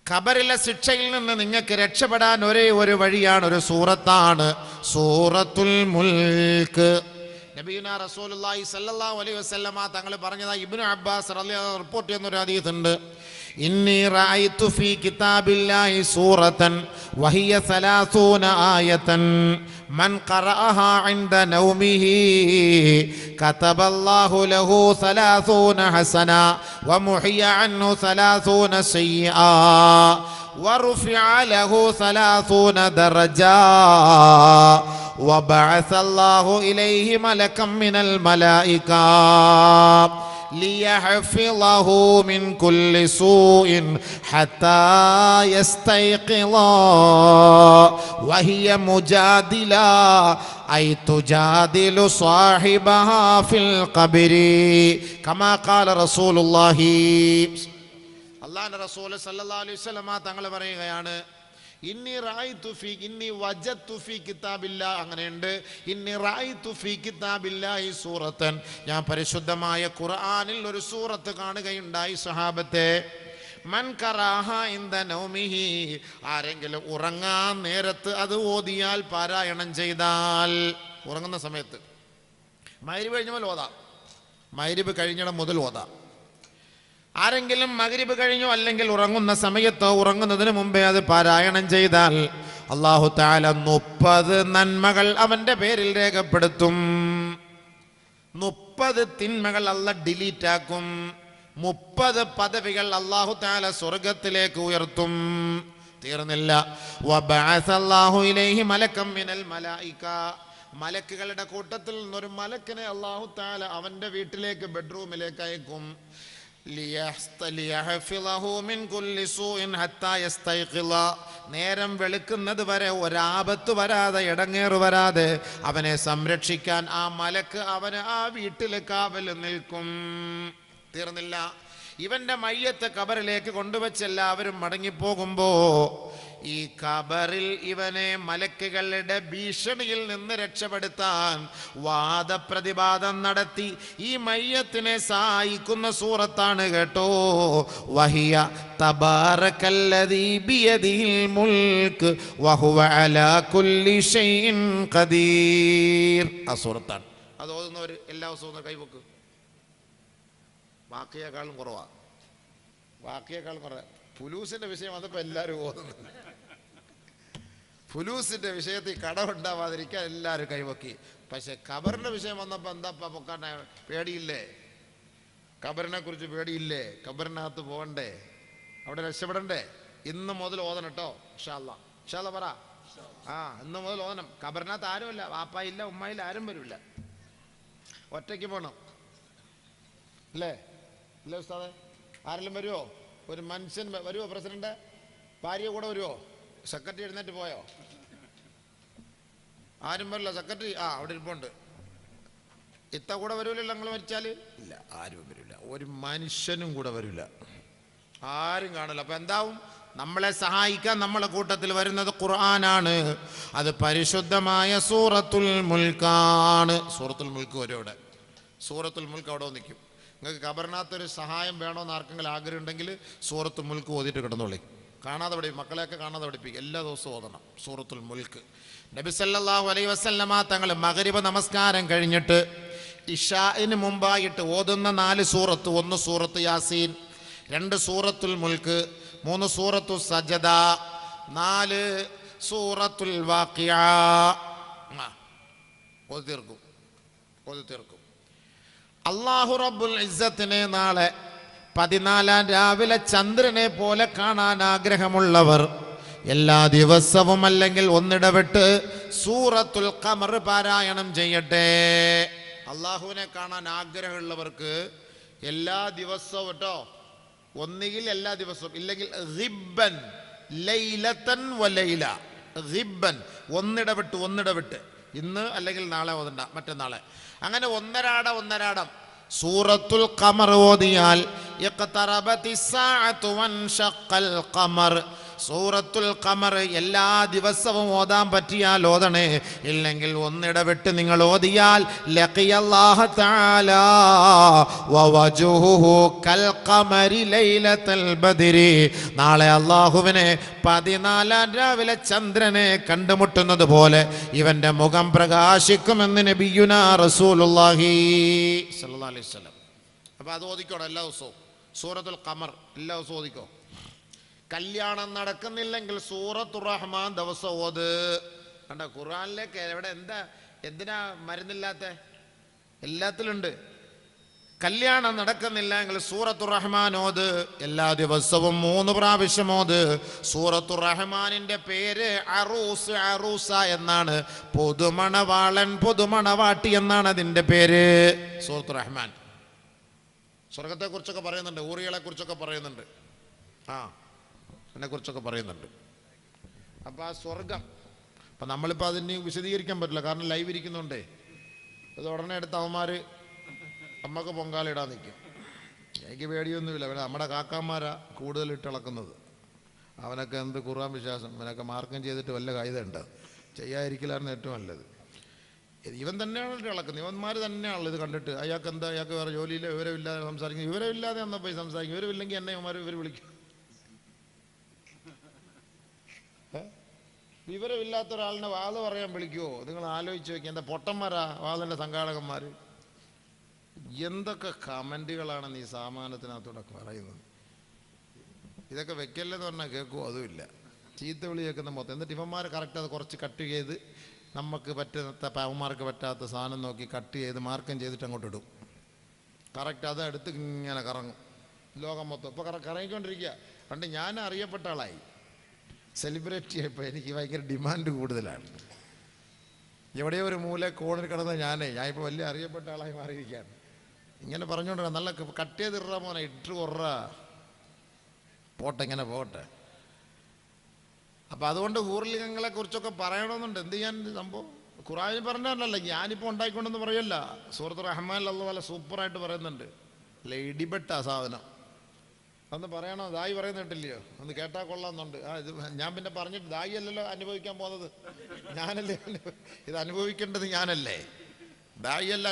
ഖബറിലെ ശിക്ഷയിൽ നിന്ന് നിങ്ങൾക്ക് രക്ഷപ്പെടാൻ ഒരേ ഒരു വഴിയാണ്, ഒരു സൂറത്താണ്, സൂറത്തുൽ മുൽക്ക്. നബിയുനാ റസൂലുള്ളാഹി സ്വല്ലല്ലാഹു അലൈഹി വസല്ലമ തങ്ങൾ പറഞ്ഞതാ ഇബ്നു അബ്ബാസ് റളിയല്ലാഹു അൻഹു റിപ്പോർട്ട് ചെയ്യുന്ന ഒരു ഹദീസ് ഉണ്ട്. ഇന്നി റഅയ്തു ഫീ കിതാബില്ലാഹി സൂറതൻ വഹിയ 30 ആയതൻ മൻ ഖറഅഹാ ഇൻദ നൗമിഹി കതബല്ലാഹു ലഹു 30 ഹസന വമുഹിയ അൻഹു 30 സയ്യിആ വറുഫിഅ ലഹു 30 ദറജാ وبعث الله إليه ملكا من الملائكة ليحفظه من كل سوء حتى يستيقظ وهي مجادلة أي تجادل صاحبها في القبر كما قال رسول الله. അല്ലാഹുവിന്റെ റസൂൽ സല്ലല്ലാഹു അലൈഹി വസല്ലം തങ്ങൾ പറയുകയാണ്, ഇന്നി റഅയ്തു ഫീ ഇന്നി വജദ്തു ഫീ കിതാബില്ലാ, അങ്ങനെയുണ്ട്. ഇന്നി റഅയ്തു ഫീ കിതാബില്ലാഹി സൂറത്തൻ, ഞാൻ പരിശുദ്ധമായ ഖുർആനിൽ ഒരു സൂറത്ത് കാണുകയുണ്ടായി സഹാബത്തെ. മൻ ഖറാഹ ഇൻദ നൗമിഹി, ആരെങ്കിലും ഉറങ്ങാൻ നേരത്ത് അത് ഓതിയാൽ, പാരായണം ചെയ്താൽ, ഉറങ്ങുന്ന സമയത്ത്, മഗ്രിബ് കഴിഞ്ഞാൽ ഓതാം, മഗ്രിബ് കഴിഞ്ഞിടം മുതൽ ഓതാം. ആരെങ്കിലും മഗ്രിബ് കഴിഞ്ഞോ അല്ലെങ്കിൽ ഉറങ്ങുന്ന സമയത്തോ ഉറങ്ങുന്നതിന് മുമ്പേ അത് പാരായണം ചെയ്താൽ അല്ലാഹു തആല 30 നന്മകൾ അവന്റെ പേരിൽ രേഖപ്പെടുത്തും. 30 തിന്മകൾ അല്ലാഹ് ഡിലീറ്റ് ആക്കും. 30 പദവികൾ അല്ലാഹു തആല സ്വർഗ്ഗത്തിലേക്ക് ഉയർത്തും. തീർന്നില്ല. വബഅസല്ലാഹു ഇലൈഹി മലകം മിനൽ മലായിക, മലക്കുകളുടെ കൂട്ടത്തിൽ നിന്നൊരു മലക്കിനെ അല്ലാഹു തആല അവന്റെ വീട്ടിലേക്ക്, ബെഡ്റൂമിലേക്ക് അയക്കും. നേരം വെളുക്കുന്നത് വരെ ഒരാപത്ത് വരാതെ, ഇടങ്ങേറ് വരാതെ അവനെ സംരക്ഷിക്കാൻ ആ മലക്ക് അവന് ആ വീട്ടിൽ കാവൽ നിൽക്കും. തീർന്നില്ല. ഇവന്റെ മയ്യത്ത് ഖബറിലേക്ക് കൊണ്ടുവച്ച് എല്ലാവരും മടങ്ങിപ്പോകുമ്പോ ഈ ഖബറിൽ ഇവനെ മലക്കുകളുടെ ഭീഷണിയിൽ നിന്ന് രക്ഷപ്പെടുത്താൻ വാദപ്രതിവാദം നടത്തി ഈ മയ്യത്തിനെ സഹായിക്കുന്ന സൂറത്താണ് കേട്ടോ, വഹിയ തബാറകല്ലദീ ബിയദിഹിൽ മുൽക്ക് വഹുവ അലാ കുല്ലി ഷൈഇൻ ഖദീർ. ആ സൂറത്താണ്. അത് ഓതുന്നവർ എല്ലാ ദിവസവും കൈവക്ക്, വാക്കിയേക്കാളും കുറവാണ്. ബാക്കിയേക്കാൾ പറയാം. ഫുലൂസിന്റെ വിഷയം വന്നപ്പോൾ എല്ലാവരും ഓതുന്നു. ഫുലൂസിന്റെ വിഷയത്തിൽ കടമുണ്ടാവാതിരിക്കാൻ എല്ലാവരും കൈവക്കി. പക്ഷെ ഖബറിന്റെ വിഷയം വന്നപ്പോൾ എന്താ പൊക്കാൻ പേടിയില്ലേ? ഖബറിനെ കുറിച്ച് പേടിയില്ലേ? ഖബറിനകത്ത് പോകണ്ടേ? അവിടെ രക്ഷപ്പെടണ്ടേ? ഇന്ന് മുതൽ ഓതണം കേട്ടോ. ഇൻഷാ അല്ലാഹ്. ഇൻഷാ അല്ലാഹ് പറ. ഇന്ന് മുതൽ ഓതണം. ഖബറിനകത്ത് ആരുമില്ല, വാപ്പായില്ല, ഉമ്മയില്ല, ആരും വരില്ല. ഒറ്റയ്ക്ക് പോകണം അല്ലേ? ഇല്ലേ ഉസ്താദേ? ആരെങ്കിലും വരുമോ? ഒരു മനുഷ്യൻ വരുമോ? പ്രസിഡന്റ് ഭാര്യ കൂടെ വരുമോ? സെക്രട്ടറി എഴുന്നേറ്റ് പോയോ? ആരും വരില്ല. സെക്രട്ടറി അവിടെ ഇരിപ്പുണ്ട്. ഇത്ത കൂടെ വരൂലല്ലോ നിങ്ങൾ മരിച്ചാൽ? ഇല്ല, ആരും വരില്ല. ഒരു മനുഷ്യനും കൂടെ വരില്ല, ആരും കാണില്ല. അപ്പൊ എന്താവും? നമ്മളെ സഹായിക്കാൻ നമ്മളെ കൂട്ടത്തിൽ വരുന്നത് ഖുർആനാണ്. അത് പരിശുദ്ധമായ സൂറത്തുൽ മുൽക്കാണ്. സൂറത്തുൽ മുൽക്ക് വരും അവിടെ. സൂറത്തുൽ മുൽക്ക് അവിടെ നിൽക്കും. നിങ്ങൾക്ക് ഖബറിനകത്തൊരു സഹായം വേണമെന്ന് ആർക്കെങ്കിലും ആഗ്രഹം ഉണ്ടെങ്കിൽ സൂറത്തുൽ മുൽക്ക് ഓതിയിട്ട് കിടന്നോളി. കാണാതെ മക്കളെയൊക്കെ കാണാതെ പഠിപ്പിക്കും. എല്ലാ ദിവസവും ഓതണം സൂറത്തുൽ മുൽക്ക്. നബി സല്ലല്ലാഹു അലൈഹി വസല്ലമ തങ്ങൾ മഗ്രിബ് നമസ്കാരം കഴിഞ്ഞിട്ട് ഇശാഇന് മുമ്പായിട്ട് ഓതുന്ന 4 സൂറത്ത്: 1 സൂറത്ത് യാസീൻ, 2 സൂറത്തുൽ മുൽക്ക്, 3 സൂറത്തു സജദ, 4 സൂറത്തുൽ വാഖിഅ. ഓതി തീർക്കും. അല്ലാഹു റബ്ബുൽ ഇസ്സത്തിനെ നാളെ 14 രാവിലെ ചന്ദ്രനെ പോലെ കാണാൻ ആഗ്രഹമുള്ളവർ എല്ലാ ദിവസവും അല്ലെങ്കിൽ ഒന്നിടവിട്ട് സൂറത്തുൽ ഖമർ പാരായണം ചെയ്യട്ടെ. അള്ളാഹുവിനെ കാണാൻ ആഗ്രഹമുള്ളവർക്ക് എല്ലാ ദിവസവും കേട്ടോ, ഒന്നുകിൽ എല്ലാ ദിവസവും, ഇല്ലെങ്കിൽ ഗിബ്ബൻ ലൈലതൻ വലൈല. ഗിബ്ബൻ ഒന്നിടവിട്ട്, ഇന്ന് അല്ലെങ്കിൽ നാളെ ഓതണ്ട, മറ്റന്നാളെ. അങ്ങനെ ഒന്നരാടം സൂറത്തുൽ ഖമർ ഓതിയാൽ ഇഖ്തറബത്തിസ്സാഅതു വൻഷഖൽ ഖമർ. സൂറത്തുൽ ഖമർ എല്ലാ ദിവസവും ഓതാൻ പറ്റിയാൽ ഓതണേ, ഇല്ലെങ്കിൽ ഒന്നിടവിട്ട് നിങ്ങൾ ഓതിയാൽ ലഖിയല്ലാഹു തആല വവജ്ഹുഹു കൽ ഖമരി ലൈലത്തുൽ ബദ്രി. നാളെ അല്ലാഹുവിനെ 14 രാവിലെ ചന്ദ്രനെ കണ്ടുമുട്ടുന്നത് പോലെ ഇവന്റെ മുഖം പ്രകാശിക്കുമെന്ന് നബിയുനാ റസൂലുള്ളാഹി സ്വല്ലല്ലാഹു അലൈഹി വസല്ലം. അപ്പോൾ അത് ഓതിക്കോണം എല്ലാ ദിവസവും. സൂറത്തുൽ ഖമർ എല്ലാ ദിവസവും ഓതിക്കോ. കല്യാണം നടക്കുന്നില്ലെങ്കിൽ സൂറത്തുർ റഹ്മാൻ ദിവസം ഓത്. കണ്ട, ഖുർആനിലേക്ക് എവിടെ എന്തിനാ മരുന്നില്ലാത്ത? എല്ലാത്തിലുണ്ട്. കല്യാണം നടക്കുന്നില്ല എങ്കിൽ സൂറത്തുർ റഹ്മാൻ ഓത്. എല്ലാ ദിവസവും 3 പ്രാവശ്യം ഓത്. സൂറത്തുർ റഹ്മാനിന്റെ പേര് അറൂസ എന്നാണ്. പുതുമണവാളൻ, പുതുമണവാട്ടി എന്നാണ് അതിന്റെ പേര്. സൂറത്തുർ റഹ്മാൻ. സ്വർഗത്തെ കുറിച്ചൊക്കെ പറയുന്നുണ്ട്, ഊറികളെ കുറിച്ചൊക്കെ പറയുന്നുണ്ട്, അതിനെക്കുറിച്ചൊക്കെ പറയുന്നുണ്ട്. അപ്പം ആ സ്വർഗം, അപ്പം നമ്മളിപ്പോൾ അതിന് വിശദീകരിക്കാൻ പറ്റില്ല, കാരണം ലൈവ് ഇരിക്കുന്നുണ്ടേ. അത് ഉടനെ എടുത്ത് അവന്മാർ അമ്മക്ക് പൊങ്കാലിടാൻ നിൽക്കും. എനിക്ക് പേടിയൊന്നുമില്ല. പിന്നെ നമ്മുടെ കാക്കാന്മാരാ കൂടുതൽ ഇട്ടിളക്കുന്നത്. അവനൊക്കെ എന്ത് ഖുർആൻ വിശ്വാസം, അവനൊക്കെ മാർക്കം ചെയ്തിട്ട് വല്ല കായികമുണ്ട്. ചെയ്യാതിരിക്കലായിരുന്നു ഏറ്റവും നല്ലത്. ഇവൻ തന്നെയാണ് ഇളക്കുന്നത്, ഇവന്മാർ തന്നെയാണല്ലോ ഇത് കണ്ടിട്ട്. അയാൾക്ക് എന്താ, അയാൾക്ക് വേറെ ജോലിയില്ല, വിവരമില്ലാതെ സംസാരിക്കും. വിവരമില്ലാതെ എന്നാ പോയി സംസാരിക്കും. വിവരമില്ലെങ്കിൽ എന്നെ ഇവർ വിളിക്കും. വിവരമില്ലാത്ത ഒരാളിനെ വാദം പറയാൻ വിളിക്കുമോ? നിങ്ങൾ ആലോചിച്ച് നോക്കി. എന്താ പൊട്ടന്മാരാ വാദൻ്റെ സംഘാടകന്മാർ. എന്തൊക്കെ കമൻറ്റുകളാണ് നീ സാമാനത്തിനകത്തൂടെ പറയുന്നത്. ഇതൊക്കെ വെക്കല്ലെന്ന് പറഞ്ഞാൽ കേൾക്കുമോ? അതുമില്ല. ചീത്ത വിളി കേൾക്കുന്ന മൊത്തം. എന്നിട്ട് ഇവന്മാർ കറക്റ്റ് അത് കുറച്ച് കട്ട് ചെയ്ത് നമുക്ക് പറ്റാത്ത, അവന്മാർക്ക് പറ്റാത്ത സാധനം നോക്കി കട്ട് ചെയ്ത് മാർക്കം ചെയ്തിട്ട് അങ്ങോട്ട് ഇടും. കറക്റ്റ് അത് എടുത്ത് ഇങ്ങനെ കറങ്ങും ലോകം മൊത്തം. ഇപ്പോൾ കറങ്ങിക്കൊണ്ടിരിക്കുക. പണ്ട് ഞാൻ അറിയപ്പെട്ട ആളായി, സെലിബ്രിറ്റി ആയപ്പോൾ എനിക്ക് ഭയങ്കര ഡിമാൻഡ് കൂടുതലാണ്. എവിടെയോ ഒരു മൂല കോണിൽ കിടന്ന ഞാനിപ്പോൾ വലിയ അറിയപ്പെട്ട ആളായി മാറിയിരിക്കുകയാണ്. ഇങ്ങനെ പറഞ്ഞുകൊണ്ടിരിക്കുക, നല്ല കട്ട് ചെയ്തിട മോനെ, ഇട്ട് കൊറ പോട്ടെ, ഇങ്ങനെ പോട്ടെ. അപ്പം അതുകൊണ്ട് ഹൂർലിംഗങ്ങളെ കുറിച്ചൊക്കെ പറയണമെന്നുണ്ട്. എന്ത് ചെയ്യാൻ സംഭവം? ഖുർആനിൽ പറഞ്ഞതല്ല, ഞാനിപ്പോൾ ഉണ്ടായിക്കൊണ്ടെന്ന് പറയല്ല. സൂറത്തുർ റഹ്മാനിൽ അല്ലാഹു വല്ല സൂപ്പറായിട്ട് പറയുന്നുണ്ട്. അല്ല, ഇടിപെട്ട സാധനം. അതൊന്ന് പറയണോ? ദായി പറയുന്നിട്ടില്ലയോ? ഒന്ന് കേട്ടാൽ കൊള്ളാമെന്നുണ്ട്. ഇത് ഞാൻ പിന്നെ പറഞ്ഞിട്ട്, ദായി അല്ലല്ലോ അനുഭവിക്കാൻ പോകുന്നത്, ഞാനല്ലേ ഇത് അനുഭവിക്കേണ്ടത്, ഞാനല്ലേ. ദായി അല്ല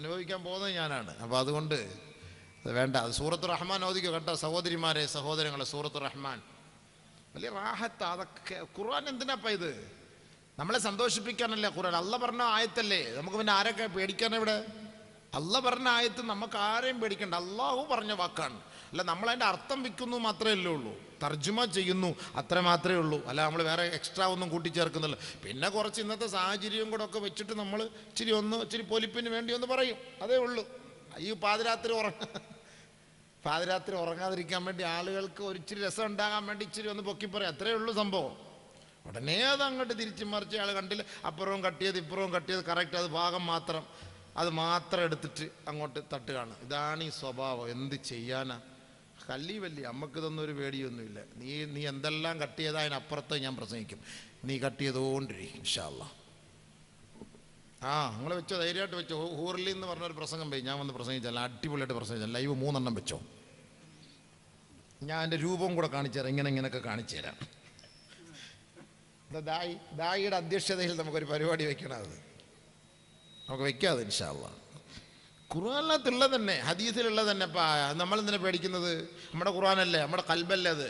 അനുഭവിക്കാൻ പോകുന്നത് ഞാനാണ്. അപ്പോൾ അതുകൊണ്ട് അത് വേണ്ട. അത് സൂറത്തുർ റഹ്മാൻ ഓദിക്കോ കേട്ടോ സഹോദരിമാരെ, സഹോദരങ്ങളെ. സൂറത്തുർ റഹ്മാൻ വലിയ റാഹത്ത്. അതൊക്കെ ഖുർആൻ എന്തിനാപ്പ ഇത്? നമ്മളെ സന്തോഷിപ്പിക്കാനല്ലേ ഖുർആൻ. അള്ള പറഞ്ഞ ആയത്തല്ലേ, നമുക്ക് പിന്നെ ആരൊക്കെ പേടിക്കാൻ? ഇവിടെ അള്ള പറഞ്ഞ ആയത്ത് നമുക്ക് ആരെയും പേടിക്കണ്ട. അള്ളാഹു പറഞ്ഞ വാക്കാണ്. അല്ല നമ്മളതിൻ്റെ അർത്ഥം വയ്ക്കുന്നു മാത്രമേ ഉള്ളൂ, തർജ്ജമ ചെയ്യുന്നു, അത്ര മാത്രമേ ഉള്ളൂ. അല്ല നമ്മൾ വേറെ എക്സ്ട്രാ ഒന്നും കൂട്ടിച്ചേർക്കുന്നില്ല. പിന്നെ കുറച്ച് ഇന്നത്തെ സാഹചര്യം കൂടെ ഒക്കെ വെച്ചിട്ട് നമ്മൾ ഇച്ചിരി പൊലിപ്പിന് വേണ്ടി ഒന്ന് പറയും, അതേ ഉള്ളൂ. ഈ പാതിരാത്രി ഉറങ്ങാതിരിക്കാൻ വേണ്ടി ആളുകൾക്ക് ഒരിച്ചിരി രസം ഉണ്ടാകാൻ വേണ്ടി ഇച്ചിരി ഒന്ന് പൊക്കി പറയും, അത്രേ ഉള്ളൂ സംഭവം. ഉടനെ അത് അങ്ങോട്ട് തിരിച്ചു മറിച്ച് ആൾ കണ്ടില്ല, അപ്പുറവും കട്ടിയത് ഇപ്പുറവും കട്ടിയത് കറക്റ്റ്, അത് ഭാഗം മാത്രം എടുത്തിട്ട് അങ്ങോട്ട് തട്ടുകയാണ്. ഇതാണ് ഈ സ്വഭാവം. എന്ത് ചെയ്യാനാ? കല്ലി വല്ലി നമുക്കിതൊന്നും ഒരു പേടിയൊന്നുമില്ല. നീ എന്തെല്ലാം കട്ട് ചെയ്താൽ അതിനപ്പുറത്ത് ഞാൻ പ്രസംഗിക്കും. നീ കട്ട് ചെയ്തുകൊണ്ടിരിക്കും ഇൻഷാ അല്ലാഹ്. നിങ്ങൾ വെച്ചോ, ധൈര്യമായിട്ട് വെച്ചോ. ഹൂർലി എന്ന് പറഞ്ഞൊരു പ്രസംഗം പോയി, ഞാൻ വന്ന് പ്രസംഗിച്ചല്ല, അടിപൊളിയായിട്ട് പ്രസംഗിച്ചല്ല. ലൈവ് 3 വെച്ചോ. ഞാൻ എൻ്റെ രൂപവും കൂടെ കാണിച്ചു തരാം, ഇങ്ങനെയൊക്കെ കാണിച്ചു തരാം. ദായിയുടെ അധ്യക്ഷതയിൽ നമുക്കൊരു പരിപാടി വെക്കണം. അത് നമുക്ക് വെക്കാതെ ഇൻഷാ അല്ലാഹ്. ഖുർആനിലുള്ളത് തന്നെ, ഹദീസിലുള്ളത് തന്നെ. നമ്മൾ എന്തിനാ പേടിക്കുന്നത്? നമ്മുടെ ഖുർആനല്ലേ, നമ്മുടെ ഖൽബല്ലേ, അത്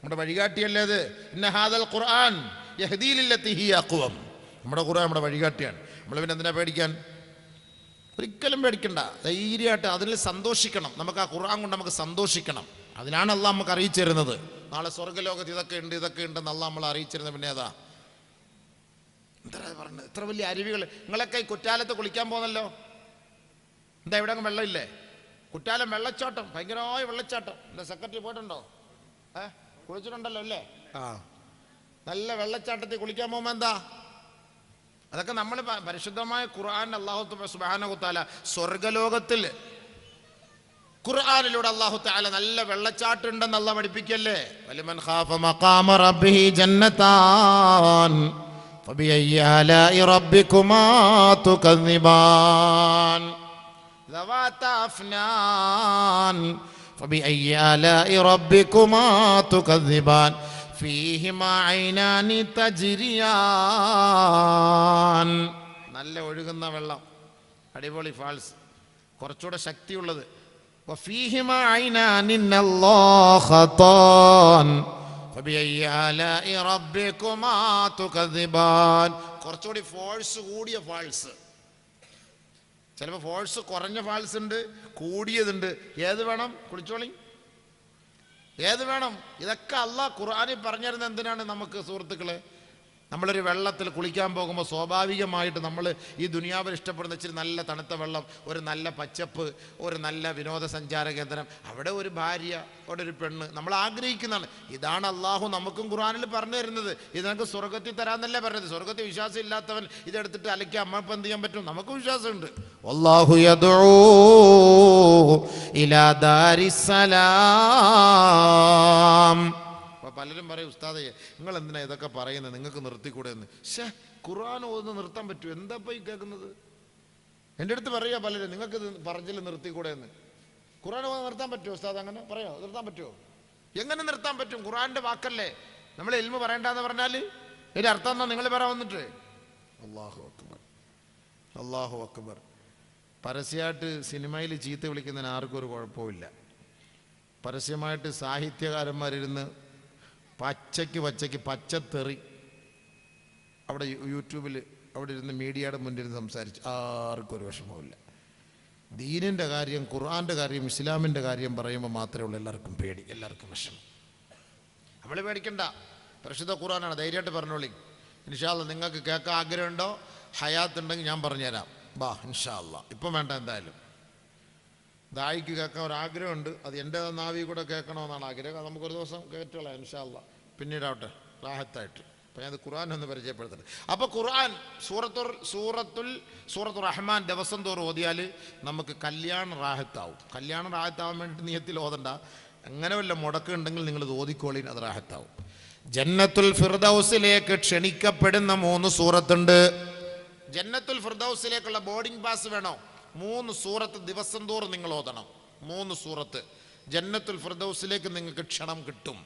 നമ്മുടെ വഴികാട്ടിയല്ലേ അത്. ഇന്ന ഹാദൽ ഖുർആൻ യഹ്ദീ ലില്ലത്തി ഹിയ അഖ്വം. നമ്മുടെ ഖുർആൻ നമ്മുടെ വഴികാട്ടിയാണ്. നമ്മൾ പിന്നെ എന്തിനാ പേടിക്കാൻ? ഒരിക്കലും പേടിക്കണ്ട, ധൈര്യമായിട്ട് അതിൽ സന്തോഷിക്കണം. നമുക്ക് ആ ഖുർആൻ കൊണ്ട് നമുക്ക് സന്തോഷിക്കണം. അതിനാണ് അള്ളാഹ് നമുക്ക് അറിയിച്ചു തരുന്നത്. നാളെ സ്വർഗ്ഗലോകത്ത് ഇതൊക്കെ ഉണ്ടെന്ന് അള്ളാഹ് നമ്മളെ അറിയിച്ചിരുന്നത്. പിന്നെ ഏതാ എന്താ പറഞ്ഞത്? ഇത്ര വലിയ അരുവികൾ. നിങ്ങളൊക്കെ ഈ കുറ്റാലത്ത് കുളിക്കാൻ പോകുന്നല്ലോ, എന്താ ഇവിടെ അങ്ങ് വെള്ളമില്ലേ? കുറ്റാലം വെള്ളച്ചാട്ടം, ഭയങ്കരമായ വെള്ളച്ചാട്ടം. എന്താ സെക്രട്ടറി പോയിട്ടുണ്ടോ? കുളിച്ചിട്ടുണ്ടല്ലോ അല്ലേ? നല്ല വെള്ളച്ചാട്ടത്തിൽ കുളിക്കാൻ പോകുമ്പോൾ എന്താ? അതൊക്കെ നമ്മൾ പരിശുദ്ധമായ ഖുർആൻ അല്ലാഹു സുബ്ഹാനഹു തആല സ്വർഗ്ഗലോകത്തിൽ ഖുർആനിലൂടെ അല്ലാഹു തആല നല്ല വെള്ളച്ചാട്ടം ഉണ്ടെന്ന് അല്ലാഹ് പഠിപ്പിക്കല്ലേ. വലിമൻ ഖാഫ മഖാമ റബ്ബിഹി ജന്നതാൻ ഫബിഅയ്യി ആലാഇ റബ്ബികുമാ തുകദ്ദിബാൻ ദവാതാ അഫ്നാൻ ഫബിഅയ്യി ആലാഇ റബ്ബികുമാ തുകദ്ദിബാൻ ഫീഹിമാ ഐനാനി തജ്രിയാൻ. നല്ല ഒഴുകുന്ന വെള്ളം, അടിപൊളി ഫാൾസ്, കുറച്ചുകൂടെ ശക്തിയുള്ളത്. വഫീഹിമാ ഐനാനി നല്ലാഖതാൻ ഫബിഅയ്യി ആലാഇ റബ്ബികുമാ തുകദ്ദിബാൻ. കുറച്ചുകൂടി ഫോഴ്സ് കൂടിയ ഫാൾസ്. ചിലപ്പോൾ ഫോഴ്സ് കുറഞ്ഞ ഫാൾസ് ഉണ്ട്, കൂടിയതുണ്ട്. ഏത് വേണം? കുളിച്ചോളി, ഏത് വേണം? ഇതൊക്കെ അള്ളാഹ് ഖുർആനിൽ പറഞ്ഞിരുന്നത് എന്തിനാണ്? നമുക്ക് സുഹൃത്തുക്കളെ, നമ്മളൊരു വെള്ളത്തിൽ കുളിക്കാൻ പോകുമ്പോൾ സ്വാഭാവികമായിട്ട് നമ്മൾ ഈ ദുനിയാവിൽ ഇഷ്ടപ്പെടുന്ന ഇച്ചിരി നല്ല തണുത്ത വെള്ളം, ഒരു നല്ല പച്ചപ്പ്, ഒരു നല്ല വിനോദസഞ്ചാര കേന്ദ്രം, അവിടെ ഒരു ഭാര്യ, അവിടെ ഒരു പെണ്ണ്, നമ്മൾ ആഗ്രഹിക്കുന്നതാണ്. ഇതാണ് അള്ളാഹു നമുക്കും ഖുർആനിൽ പറഞ്ഞു തരുന്നത്. ഇത് നമുക്ക് സ്വർഗത്തിൽ തരാന്നല്ലേ പറഞ്ഞത്. സ്വർഗത്തിൽ വിശ്വാസം ഇല്ലാത്തവൻ ഇതെടുത്തിട്ട് അലക്കി അമ്മപ്പം എന്ത് ചെയ്യാൻ പറ്റും? നമുക്ക് വിശ്വാസമുണ്ട്. വല്ലാഹു യദ്ഉ ഇലാ ദാരിസ്സലാം. പലരും പറയും, ഉസ്താദേ നിങ്ങൾ എന്തിനാ ഇതൊക്കെ പറയുന്നത്, നിങ്ങൾക്ക് നിർത്തിക്കൂടെ എന്ന്. ഖുർആൻ ഓതുന്ന നിർത്താൻ പറ്റുമോ? എന്താ ഈ കേൾക്കുന്നത്? എൻ്റെ അടുത്ത് പറയുക പലരും, നിങ്ങൾക്ക് ഇത് പറഞ്ഞില്ല നിർത്തിക്കൂടെ എന്ന്. ഖുർആൻ ഓതുന്ന നിർത്താൻ പറ്റുമോ ഉസ്താദ്? അങ്ങനെ പറയാമോ? നിർത്താൻ പറ്റുമോ? എങ്ങനെ നിർത്താൻ പറ്റും? ഖുർആന്റെ വാക്കല്ലേ. നമ്മൾ ഇൽമു പറയണ്ടെന്ന് പറഞ്ഞാൽ ഇതിൻ്റെ അർത്ഥം എന്നാ നിങ്ങൾ പറയാൻ വന്നിട്ട്? അല്ലാഹു അക്ബർ, അല്ലാഹു അക്ബർ. പരസ്യമായിട്ട് സിനിമയിൽ ചീത്ത വിളിക്കുന്നതിന് ആർക്കും ഒരു കുഴപ്പമില്ല. പരസ്യമായിട്ട് സാഹിത്യകാരന്മാരിരുന്ന് പച്ചയ്ക്ക് പച്ചത്തെറി അവിടെ യൂട്യൂബിൽ അവിടെ ഇരുന്ന് മീഡിയയുടെ മുന്നിൽ സംസാരിച്ച് ആർക്കും ഒരു വിഷമമില്ല. ദീനിൻ്റെ കാര്യം, ഖുർആൻ്റെ കാര്യം, ഇസ്ലാമിൻ്റെ കാര്യം പറയുമ്പോൾ മാത്രമേ ഉള്ളൂ എല്ലാവർക്കും പേടി, എല്ലാവർക്കും വിഷമം. നമ്മൾ പേടിക്കണ്ട, പരിശുദ്ധ ഖുർആനാണ്, ധൈര്യമായിട്ട് പറഞ്ഞോളി. ഇൻഷാ അല്ലാഹ് നിങ്ങൾക്ക് കേൾക്കാൻ ആഗ്രഹമുണ്ടോ? ഹയാത്ത് ഉണ്ടെങ്കിൽ ഞാൻ പറഞ്ഞുതരാം, ബാ ഇൻഷാ അല്ലാഹ്. ഇപ്പം വേണ്ട, എന്തായാലും ദായിക്ക് കേൾക്കാൻ ഒരാഗ്രഹമുണ്ട്, അത് എൻ്റെ നാവി കൂടെ കേൾക്കണമെന്നാണ് ആഗ്രഹം. അത് നമുക്കൊരു ദിവസം കേട്ടോളാം ഇൻഷാ അല്ലാഹ്, പിന്നീടാവട്ടെ റാഹത്തായിട്ട്. അപ്പം ഞാൻ ഖുർആൻ ഒന്ന് പരിചയപ്പെടുത്തട്ടെ. അപ്പോൾ ഖുർആൻ സൂറത്തുർ റഹ്മാൻ ദിവസം തോറും ഓതിയാൽ നമുക്ക് കല്യാണം റാഹത്താവും. കല്യാണം റാഹത്താവാൻ വേണ്ടിയിട്ട് നിയത്തിൽ ഓതണ്ട, അങ്ങനെ വല്ല മുടക്ക് ഉണ്ടെങ്കിൽ നിങ്ങൾ ഇത് ഓതിക്കോളിൻ, അത് റാഹത്താവും. ജന്നത്തുൽ ഫിർദൗസിലേക്ക് ക്ഷണിക്കപ്പെടുന്ന 3 സൂറത്തുണ്ട്. ജന്നത്തുൽ ഫിർദൗസിലേക്കുള്ള ബോർഡിംഗ് പാസ് വേണോ? 3 സൂറത്ത് ദിവസം തോറും നിങ്ങൾ ഓതണം. 3 സൂറത്ത് ജന്നത്തുൽ ഫിർദൗസിലേക്ക് നിങ്ങൾക്ക് ക്ഷണം കിട്ടും.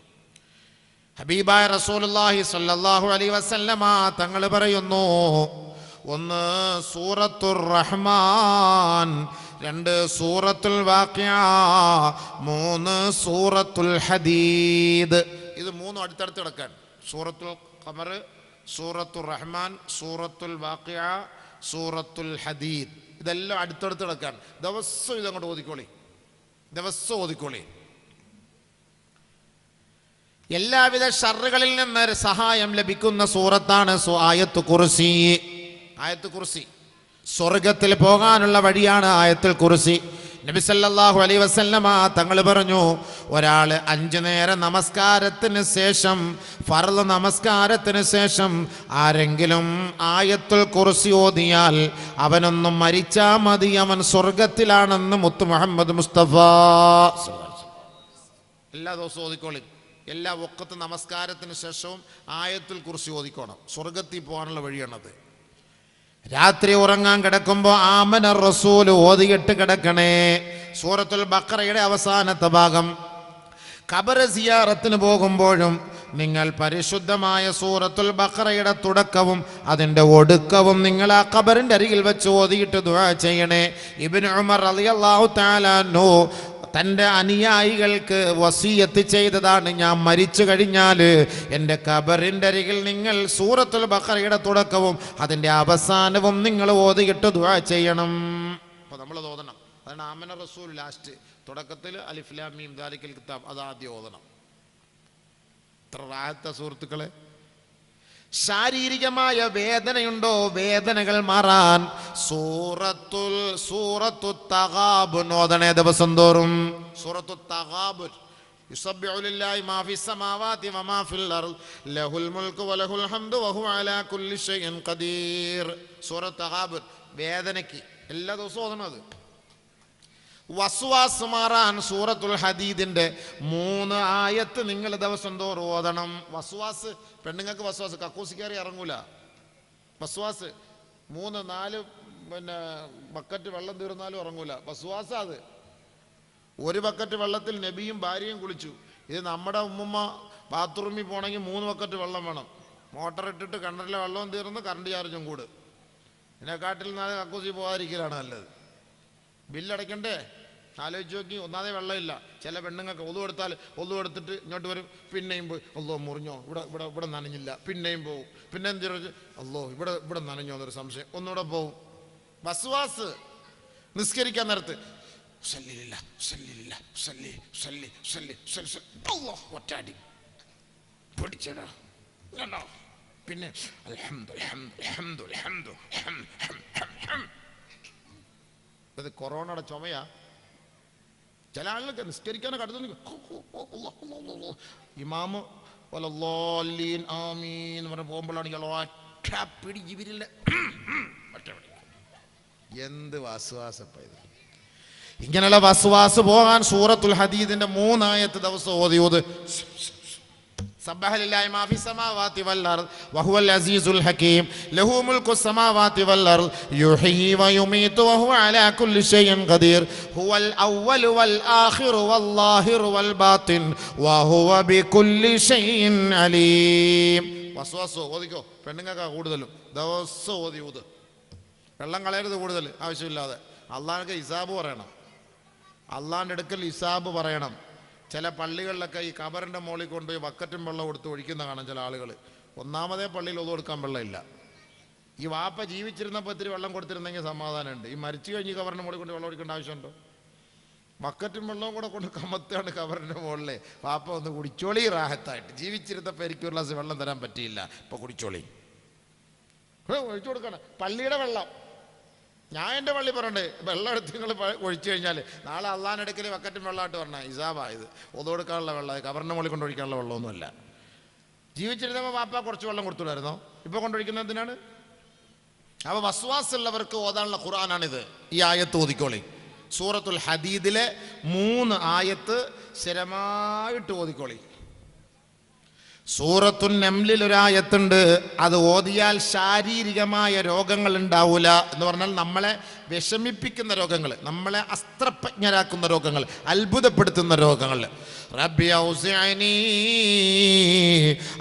ഹബീബായ റസൂലുള്ളാഹി സ്വല്ലല്ലാഹു അലൈഹി വസല്ലമ തങ്ങൾ പറയുന്നു, 1 സൂറത്തുർ റഹ്മാൻ, 2 സൂറത്തുൽ വാഖിഅ, 3 സൂറത്തുൽ ഹദീദ്. ഇത് 3 അടുത്തടുത്ത് കിടക്കാൻ. സൂറത്തുൽ ഖമർ, സൂറത്തുർ റഹ്മാൻ, സൂറത്തുൽ വാഖിഅ, സൂറത്തുൽ ഹദീദ്. ഇതെല്ലാം അടുത്തടുത്ത് കിടക്കാൻ. ദിവസം ഇതങ്ങോട്ട് ഓതിക്കോളി, ദിവസം ഓതിക്കോളി. എല്ലാവിധ ഷർറുകളിൽ നിന്ന് സഹായം ലഭിക്കുന്ന സൂറത്താണ് ആയത്തുൽ കുർസി. ആയത്തുൽ കുർസി സ്വർഗത്തിൽ പോകാനുള്ള വഴിയാണ് ആയത്തുൽ കുർസി. നബി സല്ലല്ലാഹു അലൈഹി വസല്ലമ തങ്ങൾ പറഞ്ഞു, ഒരാൾ 5 നേര നമസ്കാരത്തിന് ശേഷം, ഫർള് നമസ്കാരത്തിന് ശേഷം ആരെങ്കിലും ആയത്തുൽ കുർസി ഓതിയാൽ അവനൊന്നും മരിച്ചാ മതി, അവൻ സ്വർഗത്തിലാണെന്ന് മുത്ത് മുഹമ്മദ് മുസ്തഫ. എല്ലാ ദിവസവും ഓതിക്കോളി. എല്ലാ വഖത്ത് നമസ്കാരത്തിന് ശേഷവും ആയത്തുൽ കുർസി ഓതിക്കോണം. സ്വർഗത്തിൽ പോകാനുള്ള വഴിയാണത്. രാത്രി ഉറങ്ങാൻ കിടക്കുമ്പോൾ ആമന റസൂൽ ഓതിയിട്ട് കിടക്കണേ. സൂറത്തുൽ ബഖറയുടെ അവസാനത്തെ ഭാഗം. ഖബർ സിയാറത്തിന് പോകുമ്പോഴും നിങ്ങൾ പരിശുദ്ധമായ സൂറത്തുൽ ബഖറയുടെ തുടക്കവും അതിൻ്റെ ഒടുക്കവും നിങ്ങൾ ആ ഖബറിൻ്റെ അരികിൽ വെച്ച് ഓതിയിട്ട് ദുആ ചെയ്യണേ. ഇബ്നു ഉമർ റളിയല്ലാഹു തആല അൻഹു തൻ്റെ അനുയായികൾക്ക് വസിയത്ത് ചെയ്തതാണ്, ഞാൻ മരിച്ചു കഴിഞ്ഞാൽ എൻ്റെ ഖബറിൻ്റെ അരികിൽ നിങ്ങൾ സൂറത്തുൽ ബഖറയുടെ തുടക്കവും അതിൻ്റെ അവസാനവും നിങ്ങൾ ഓതിയിട്ട് ദുആ ചെയ്യണം. അപ്പോൾ നമ്മൾ ഓതണം. അതാണ് ആമന റസൂൽ ലാസ്റ്റ്. തുടക്കത്തിൽ അലിഫ് ലാം മീം ദാലിക്കൽ കിതാബ് അത് ആദ്യം ഓതണം. ഇത്ര റാഹത്ത സുഹൃത്തുക്കളെ. ശാരീരികമായ വേദനയുണ്ടോ? വേദനകൾ മാറാൻ സൂറത്തു തഗാബുൻ ഓതണേ ദിവസം തോറും. സൂറത്തു തഗാബുൻ. യുസബ്ബിഹു ലില്ലാഹി മാ ഫിസ് സമാവാതി വമാ ഫിൽ അർദ് ലഹുൽ മുൽക്കു വലഹുൽ ഹംദു വഹുവ അലാ കുല്ലി ഷൈഇൻ ഖദീർ. സൂറത്തു തഗാബുൻ വേദനയ്ക്ക് എല്ലാ ദിവസവും ഓതണത്. വസ്വാസ് മാറാൻ സൂറത്തുൽ ഹദീദിന്റെ 3 ആയത്ത് നിങ്ങൾ ദിവസം തോറും ഓതണം. വസ്വാസ്, പെണ്ണുങ്ങൾക്ക് വസ്വാസ്, കക്കൂസിക്കയറി ഇറങ്ങൂല. വസ്വാസ് 3-4 ബക്കറ്റ് വെള്ളം തീർന്നാലും ഇറങ്ങൂല. വസ്വാസ് അത്. 1 ബക്കറ്റ് വെള്ളത്തിൽ നബിയും ഭാര്യയും കുളിച്ചു. ഇത് നമ്മുടെ ഉമ്മുമ്മ ബാത്റൂമിൽ പോകണമെങ്കിൽ 3 ബക്കറ്റ് വെള്ളം വേണം. മോട്ടർ ഇട്ടിട്ട് കിണറിലെ വെള്ളവും തീർന്ന് കറണ്ട് ചാർജും കൂട്. ഇതിനെക്കാട്ടിൽ കക്കൂസി പോകാതിരിക്കലാണ് നല്ലത്. ബില്ലടയ്ക്കണ്ടേ? ആലോചിച്ച് നോക്കി. ഒന്നാമതേ വെള്ളമില്ല. ചില പെണ്ണുങ്ങൾക്ക് ഒതു എടുത്തിട്ട് ഇങ്ങോട്ട് വരും, പിന്നെയും പോയി അല്ലോ മുറിഞ്ഞോ, ഇവിടെ നനഞ്ഞില്ല, പിന്നെയും പോവും. പിന്നെ എന്ത് അല്ലോ ഇവിടെ നനഞ്ഞോ എന്നൊരു സംശയം, ഒന്നുകൂടെ പോവും. വസ്വാസ്. നിസ്കരിക്കാൻ നേരത്ത് ഒറ്റാടി പിടിച്ചടാ. പിന്നെ ഇത് കൊറോണയുടെ ചുമയാ. ചില ആളുകൾക്ക് നിസ്കരിക്കാനോ കടുത്തു ഇമാമ് വലല്ലാലീൻ ആമീൻ എന്ന് പറഞ്ഞ് പോകുമ്പോഴാണ് ഒറ്റ പിടി ജീവിരില്ല. എന്ത് വസ്വാസപ്പ ഇത്. ഇങ്ങനെയുള്ള വസ്വാസ് പോകാൻ സൂറത്തുൽ ഹദീദിന്റെ 3 ആയത്ത് ദിവസം ഓതി. സബ്ബഹ ലില്ലാഹി മാ ഫിസ് സമാവാതി വൽ അർദ് വഹുവൽ അസീസുൽ ഹകീം ലഹു മുൽക്കു സമാവാതി വൽ അർദ് യുഹ്യി വയുമീതു വഹുവ അലാ കുല്ലി ഷൈഇൻ ഖദീർ ഹുവൽ അവ്വലു വൽ ആഖിറു വല്ലാഹിറു വൽ ബാത്തിൻ വഹുവ ബികുല്ലി ഷൈഇൻ അലീം. വസ്വാസ് ഓതിക്കോ. പെണ്ണുങ്ങൾക്കാ കൂടുതലും. ദിവസം ഓതി ഊത്. വെള്ളം കളയരുത് കൂടുതൽ ആവശ്യമില്ലാതെ. അള്ളാഹ്ക്ക് ഹിസാബ് പറയണം. അള്ളാഹിൻ്റെ അടുക്കൽ ഹിസാബ് പറയണം. ചില പള്ളികളിലൊക്കെ ഈ ഖബറിൻ്റെ മുകളിൽ കൊണ്ടുപോയി ബക്കറ്റും വെള്ളം കൊടുത്ത് ഒഴിക്കുന്ന കാണാം ചില ആളുകൾ. ഒന്നാമതേ പള്ളിയിൽ ഒതു കൊടുക്കാൻ വെള്ളമില്ല. ഈ വാപ്പ ജീവിച്ചിരുന്നപ്പോൾ ഇത്തിരി വെള്ളം കൊടുത്തിരുന്നെങ്കിൽ സമാധാനമുണ്ട്. ഈ മരിച്ചു കഴിഞ്ഞ് ഖബറിൻ്റെ മുകളിൽ കൊണ്ട് വെള്ളം ഒഴിക്കേണ്ട ആവശ്യമുണ്ടോ? ബക്കറ്റും വെള്ളവും കൂടെ കൊണ്ട് കമത്താണ് ഖബറിൻ്റെ മുകളിലെ. വാപ്പ ഒന്ന് കുടിച്ചോളി റാഹത്തായിട്ട്. ജീവിച്ചിരുന്നപ്പോൾ എനിക്ക് ഒരു ഗ്ലാസ് വെള്ളം തരാൻ പറ്റിയില്ല, ഇപ്പോൾ കുടിച്ചോളി. ഒഴിച്ചു കൊടുക്കണം. പള്ളിയുടെ വെള്ളം. ഞാൻ എൻ്റെ പള്ളി പറയണ്ടേ, വെള്ളം എടുത്ത് നിങ്ങൾ ഒഴിച്ചു കഴിഞ്ഞാൽ നാളെ അള്ളാഹിൻ്റെ അടുക്കൽ ബക്കറ്റും വെള്ളമായിട്ട് പറഞ്ഞാൽ ഹിസാബായത്. ഒതു കൊടുക്കാനുള്ള വെള്ളം, ഖബറിൻ്റെ മുകളിൽ കൊണ്ടൊഴിക്കാനുള്ള വെള്ളമൊന്നുമല്ല. ജീവിച്ചിരുന്നപ്പോൾ വാപ്പ കുറച്ച് വെള്ളം കൊടുത്തുണ്ടായിരുന്നോ? ഇപ്പോൾ കൊണ്ടൊഴിക്കുന്നത് എന്തിനാണ്? അപ്പോൾ വസ്വാസ് ഉള്ളവർക്ക് ഓതാനുള്ള ഖുർആനാണിത്. ഈ ആയത്ത് ഓതിക്കോളി. സൂറത്തുൽ ഹദീദിലെ 3 ആയത്ത് സ്ഥിരമായിട്ട് ഓതിക്കോളി. സൂറത്തുൻ നംലിൽ ഒരായത്തുണ്ട്. അത് ഓതിയാൽ ശാരീരികമായ രോഗങ്ങൾ ഉണ്ടാവൂല എന്ന് പറഞ്ഞാൽ നമ്മളെ വിഷമിപ്പിക്കുന്ന രോഗങ്ങൾ, നമ്മളെ അസ്ത്രപ്രജ്ഞരാക്കുന്ന രോഗങ്ങൾ, അത്ഭുതപ്പെടുത്തുന്ന രോഗങ്ങൾ. റബ്ബി ഔസിഅനി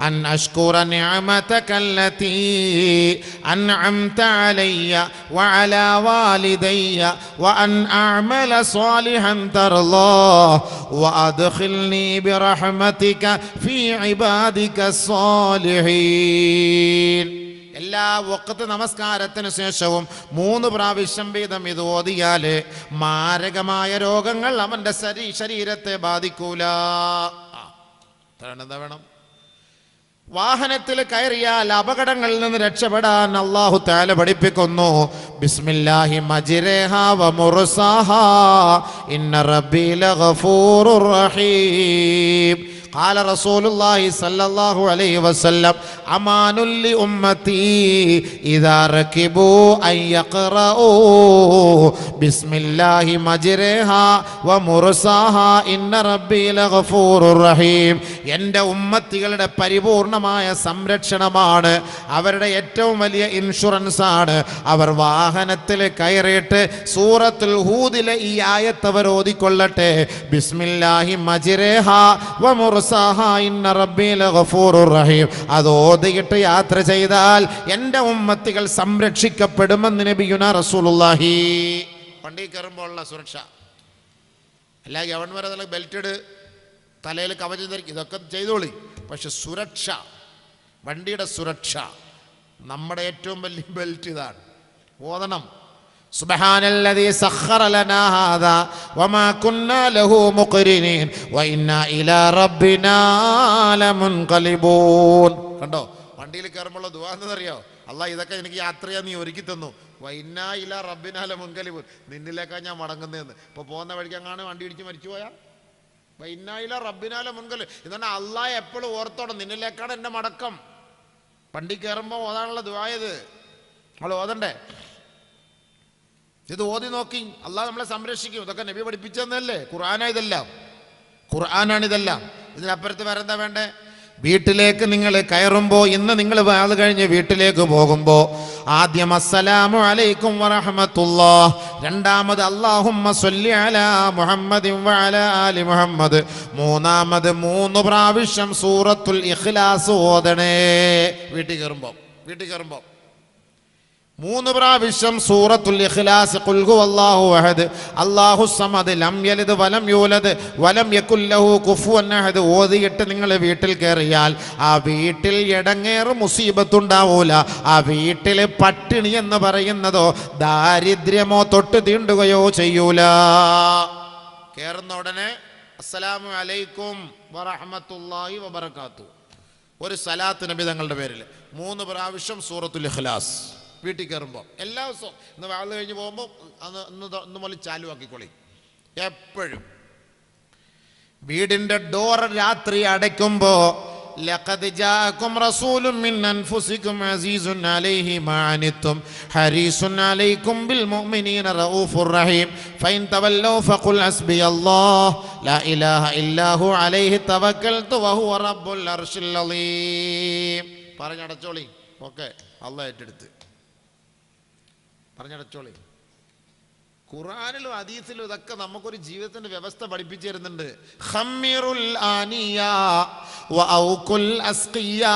അൻ അഷ്കുറ നിഅമതകല്ലതി അൻഅംത അലയ്യ വഅലാ വാലിദയ്യ വഅൻ അഅമല സാലിഹൻ തർളാഹ് വഅദ്ഖിൽനി ബിറഹ്മതിക ഫീ ഇബാദിക സ്സാലിഹീൻ. എല്ലാ വഖത്ത് നമസ്കാരത്തിന് ശേഷവും 3 പ്രാവശ്യം വീതം ഇത് ഓതിയാൽ മാരകമായ രോഗങ്ങൾ അവൻ്റെ ശരീരത്തെ ബാധിക്കൂല. എന്താ വേണം? വാഹനത്തിൽ കയറിയാൽ അപകടങ്ങളിൽ നിന്ന് രക്ഷപ്പെടാൻ അല്ലാഹു തആല പഠിപ്പിക്കുന്നു. ബിസ്മില്ലാഹി മജ്രിഹാ വ മുർസാഹാ ഇന്ന റബ്ബി ലഗഫൂറുർ റഹീം. قال رسول الله صلى الله عليه وسلم امان لامتي اذا ركبوا ان يقرؤوا بسم الله مجرها ومرساها ان ربي لغفور رحيم. എൻ്റെ ഉമ്മത്തികളുടെ പരിപൂർണമായ സംരക്ഷണമാണ്, അവരുടെ ഏറ്റവും വലിയ ഇൻഷുറൻസ് ആണ്. അവർ വാഹനത്തിൽ കയറിയിട്ട് സൂറത്തുൽ ഹൂദിലെ ഈ ആയത്ത് അവർ ഓതിക്കൊള്ളട്ടെ. ബിസ്മില്ലാഹി മജ്രിഹാ വ മുർസാഹാ ഇന്ന റബ്ബി ലഗഫൂറുർ റഹീം. അത് ഓതിയിട്ട് യാത്ര ചെയ്താൽ എൻ്റെ ഉമ്മത്തികൾ സംരക്ഷിക്കപ്പെടുമെന്ന് നബിയുനാ റസൂലുള്ളാഹി. വണ്ടി കയറുമ്പോഴുള്ള സുരക്ഷ അല്ല, ഗവൺമെന്റ് ബെൽറ്റ് ഇട്, തലയിൽ കവചം ധരിക്കും, ഇതൊക്കെ ചെയ്തോളി. പക്ഷെ സുരക്ഷ, വണ്ടിയുടെ സുരക്ഷ, നമ്മുടെ ഏറ്റവും വലിയ ബെൽറ്റ് ഇതാണ്. ഓതണം. സുബ്ഹാനല്ലദീ സഖറ ലനാ ഹാദാ വമാ കുന്നാ ലഹു മുഖ്രിനീൻ വഇന്നാ ഇലാ റബ്ബിനാ ലമുൻഖലിബൂൻ. കണ്ടോ, വണ്ടിയിൽ കയറുമ്പോൾ ദുആ എന്നറിയോ? അല്ലാഹ് ഇതൊക്കെ എനിക്ക് യാത്ര ചെയ്യാൻ നീ ഒരുക്കി തന്നു. വഇന്നാ ഇലാ റബ്ബിനാ ലമുൻഖലിബൂൻ, നിന്നിലേക്കാണ് ഞാൻ മടങ്ങുന്നതെന്ന്. ഇപ്പോൾ പോകുന്ന വഴിക്കങ്ങാണ് വണ്ടി ഇടിച്ച് മരിച്ചു പോയാൽ വൈനായില റബ്ബിനാല മുൻകൽ. ഇതാണ് അള്ളാഹ് എപ്പോഴും ഓർത്തോണം, നിന്നിലേക്കാണ് എൻ്റെ മടക്കം. വണ്ടി കയറുമ്പോൾ ഓതാനുള്ള ദുആയത് നമ്മൾ ഓതണ്ടേ? ഇത് ഓതി നോക്കി, അള്ളാഹ് നമ്മളെ സംരക്ഷിക്കും. ഇതൊക്കെ നബി പഠിപ്പിച്ചെന്നല്ലേ? ഖുർആനാണിതെല്ലാം. ഇതിനപ്പുറത്ത് വേറെ എന്താ വേണ്ടേ? വീട്ടിലേക്ക് നിങ്ങൾ കയറുമ്പോൾ, ഇന്ന് നിങ്ങൾ വാത് കഴിഞ്ഞ് വീട്ടിലേക്ക് പോകുമ്പോൾ ആദ്യം അസ്സലാമു അലൈക്കും വറഹ്മത്തുള്ളാഹ്, രണ്ടാമത് അല്ലാഹുമ്മ സ്വല്ലി അലാ മുഹമ്മദിൻ വഅലാ ആലി മുഹമ്മദ്, മൂന്നാമത് 3 പ്രാവശ്യം സൂറത്തുൽ ഇഖ്ലാസ് ഓതണേ. വീട്ടിൽ കയറുമ്പോൾ 3 പ്രാവശ്യം സൂറത്തുൽ ഇഖ്ലാസ്, ഖുൽ ഹുവല്ലാഹു അഹദ് അല്ലാഹുസ് സമദ് ലം യലിദ് വലം യൂലദ് വലം യകുൽ ലഹു കുഫുവൻ അഹദ് ഓതിയിട്ട് നിങ്ങൾ വീട്ടിൽ കയറിയാൽ ആ വീട്ടിൽ ഇടങ്ങേറ് മുസീബത്തുണ്ടാവൂല. ആ വീട്ടിൽ പട്ടിണി എന്ന് പറയുന്നതോ ദാരിദ്ര്യമോ തൊട്ട് തീണ്ടുകയോ ചെയ്യൂല. കയറുന്ന ഉടനെ അസ്സലാമു അലൈക്കും വറഹ്മത്തുള്ളാഹി വബറകാതുഹു, ഒരു സലാത്ത് നബി തങ്ങളുടെ പേരിൽ 3 പ്രാവശ്യം സൂറത്തുൽ ഇഖ്ലാസ്. വീട്ടിൽ കയറുമ്പോൾ എല്ലാ ദിവസവും, ഇന്ന് വാഴ കഴിഞ്ഞ് പോകുമ്പോൾ ഇന്ന് മുതൽ ചാലു ആക്കിക്കൊള്ളി. എപ്പോഴും വീടിൻ്റെ ഡോർ രാത്രി അടയ്ക്കുമ്പോൾ ലഖദ് ജാഅകും റസൂലുൻ മിൻ അൻഫുസികും അസീസുൻ അലൈഹി മാ അനിത്തും ഹരീസുൻ അലൈക്കും ബിൽ മുഅ്മിനീന റഊഫുർ റഹീം ഫഇൻ തവല്ലൗ ഫഖുൽ ഹസ്ബിയല്ലാഹ് ലാ ഇലാഹ ഇല്ലാ ഹു അലൈഹി തവക്കൽതു വഹുവ റബ്ബുൽ അർശിൽ അളീം. പറഞ്ഞടച്ചോളി. ഓക്കെ, അല്ലാഹ് ഏറ്റെടുത്ത് പറഞ്ഞടച്ചോളി. ഖുർആനിലും ഹദീസിലും ഇതൊക്കെ നമുക്കൊരു ജീവിതത്തിന്റെ വ്യവസ്ഥ പഠിപ്പിച്ചു തരുന്നുണ്ട്. ഖമ്മിറുൽ ആനിയാ വഔകുൽ അസ്ഖിയാ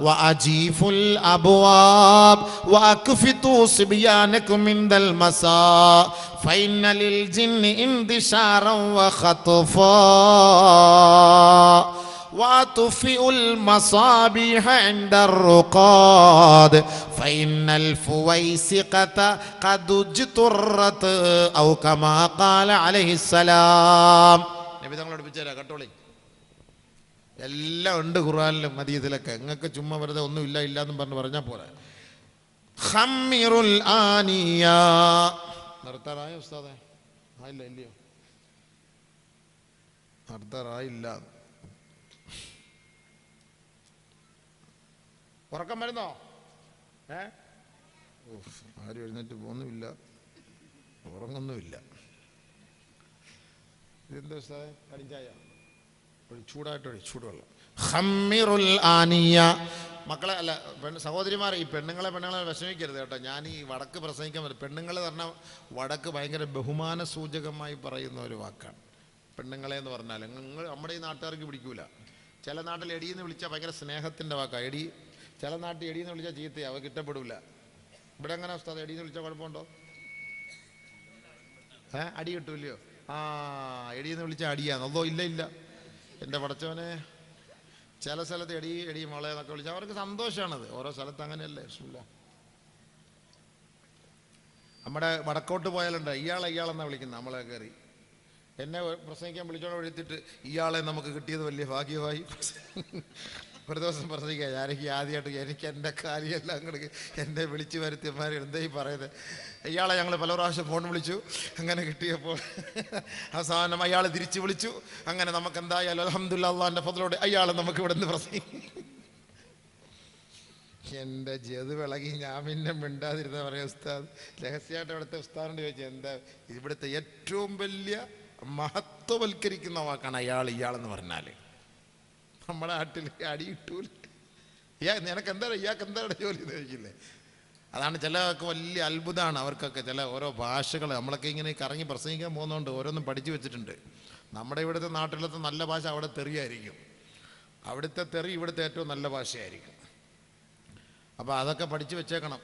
വഅജീഫുൽ അബ്വാബ് വഅക്ഫിതു സിബയാനകും ഇൻദൽ മസാ ഫഇന്ന ലിൽ ജിന്നി ഇന്തിശാറൻ വഖത്ഫാ وَأَطْفِئُوا الْمَصَابِيحَ عِنْدَ الرُّقَادِ فَإِنَّ الْفُوَيْسِقَةَ قَدْ اجْتُرَّتْ أَوْ كَمَا قَالَ عَلَيْهِ السَّلَامُ. നബി തങ്ങൾ പഠിപ്പിച്ചു തരാം, കേട്ടോളി. എല്ലാം ഉണ്ട് ഖുർആനിലും ഹദീസിലൊക്കെ. നിങ്ങൾക്ക് ചുമ്മാ വെറുതെ ഒന്നും ഇല്ല എന്നും പറഞ്ഞാൽ പോലെ. ഖമ്മിറുൽ ആനിയ. നിർത്താറായോ ഉസ്താദേ? ആയില്ല, ഇല്ലയോ? നിർത്താറായില്ല. ഉറക്കം വരുന്നോ? ആരും എഴുന്നേറ്റ് പോകുന്നുമില്ല, ഉറങ്ങുന്നുമില്ല. ഇതെന്താ കടിഞ്ചായ? ചൂടുവെള്ളം. ഖമ്മിറുൽ ആനിയ. മക്കളെ അല്ല, സഹോദരിമാരെ, ഈ പെണ്ണുങ്ങളെ വിഷമിക്കരുത് കേട്ടോ. ഞാൻ ഈ വടക്ക് പ്രസംഗിക്കാൻ പറ്റും. പെണ്ണുങ്ങൾ പറഞ്ഞാൽ വടക്ക് ഭയങ്കര ബഹുമാന സൂചകമായി പറയുന്ന ഒരു വാക്കാണ് പെണ്ണുങ്ങളെ എന്ന് പറഞ്ഞാൽ. നിങ്ങൾ നമ്മുടെ ഈ നാട്ടുകാർക്ക് പിടിക്കൂല. ചില നാട്ടിൽ എടിയെന്ന് വിളിച്ചാൽ ഭയങ്കര സ്നേഹത്തിൻ്റെ വാക്കാണ് എടി. ചില നാട്ടിൽ എടിയെന്ന് വിളിച്ചാൽ ചീത്തയാണ്, അവ കിട്ടപ്പെടില്ല. ഇവിടെ എങ്ങനെ ഉസ്താദ്? എടിയെന്ന് വിളിച്ചാൽ കുഴപ്പമുണ്ടോ? അടി കിട്ടൂല്ലയോ? എടിയെന്ന് വിളിച്ചാൽ അടിയാന്ന്. അതോ ഇല്ല എൻ്റെ പടച്ചവനെ. ചില സ്ഥലത്ത് എടി മോളെ എന്നൊക്കെ വിളിച്ചാൽ അവർക്ക് സന്തോഷമാണത്. ഓരോ സ്ഥലത്ത് അങ്ങനെയല്ലേ? നമ്മുടെ വടക്കോട്ട് പോയാലുണ്ട് ഇയാളെന്നാണ് വിളിക്കുന്നത് നമ്മളെ കയറി. എന്നെ പ്രസംഗിക്കാൻ വിളിച്ചോണ്ട് എഴുത്തിട്ട് ഇയാളെ നമുക്ക് കിട്ടിയത് വലിയ ഭാഗ്യമായി. ഒരു ദിവസം പ്രസംഗിക്കുക, ഞാനെനിക്ക് ആദ്യമായിട്ട് എനിക്ക് എൻ്റെ കാര്യമെല്ലാം അങ്ങോട്ട് എന്നെ വിളിച്ചു വരുത്തിയമാർ എന്തായി പറയുന്നത്. ഇയാളെ ഞങ്ങൾ പല പ്രാവശ്യം ഫോൺ വിളിച്ചു, അങ്ങനെ കിട്ടിയപ്പോൾ അവസാനം അയാൾ തിരിച്ചു വിളിച്ചു. അങ്ങനെ നമുക്ക് എന്തായാലും അൽഹംദുലില്ലാഹ് അല്ലാഹുവിൻ്റെ ഫദ്ലോടെ അയാളെ നമുക്ക് ഇവിടെ നിന്ന് പ്രസംഗിക്കും. എൻ്റെ ജത് വിളകി ഞാൻ പിന്നെ മിണ്ടാതിരുന്ന പറയാം. ഉസ്താദ് രഹസ്യമായിട്ട് ഇവിടുത്തെ ഉസ്താദിനോട് ചോദിച്ചു, എന്താ ഇവിടുത്തെ ഏറ്റവും വലിയ മഹത്വവൽക്കരിക്കുന്ന വാക്കാണ് ഇയാളെന്ന് പറഞ്ഞാൽ. നമ്മുടെ നാട്ടിൽ അടി കിട്ടൂല. നിനക്ക് എന്താണ് ഇയാൾക്ക് എന്താണ് ജോലി എന്ന് ചോദിക്കില്ലേ. അതാണ് ചിലർക്ക് വലിയ അത്ഭുതമാണ് അവർക്കൊക്കെ. ചില ഓരോ ഭാഷകൾ നമ്മളൊക്കെ ഇങ്ങനെ കറങ്ങി പ്രസംഗിക്കാൻ പോകുന്നതുകൊണ്ട് ഓരോന്നും പഠിച്ചു വെച്ചിട്ടുണ്ട്. നമ്മുടെ ഇവിടുത്തെ നാട്ടിലത്തെ നല്ല ഭാഷ അവിടെ തെറിയായിരിക്കും, അവിടുത്തെ തെറി ഇവിടുത്തെ ഏറ്റവും നല്ല ഭാഷയായിരിക്കും. അപ്പോൾ അതൊക്കെ പഠിച്ചു വെച്ചേക്കണം.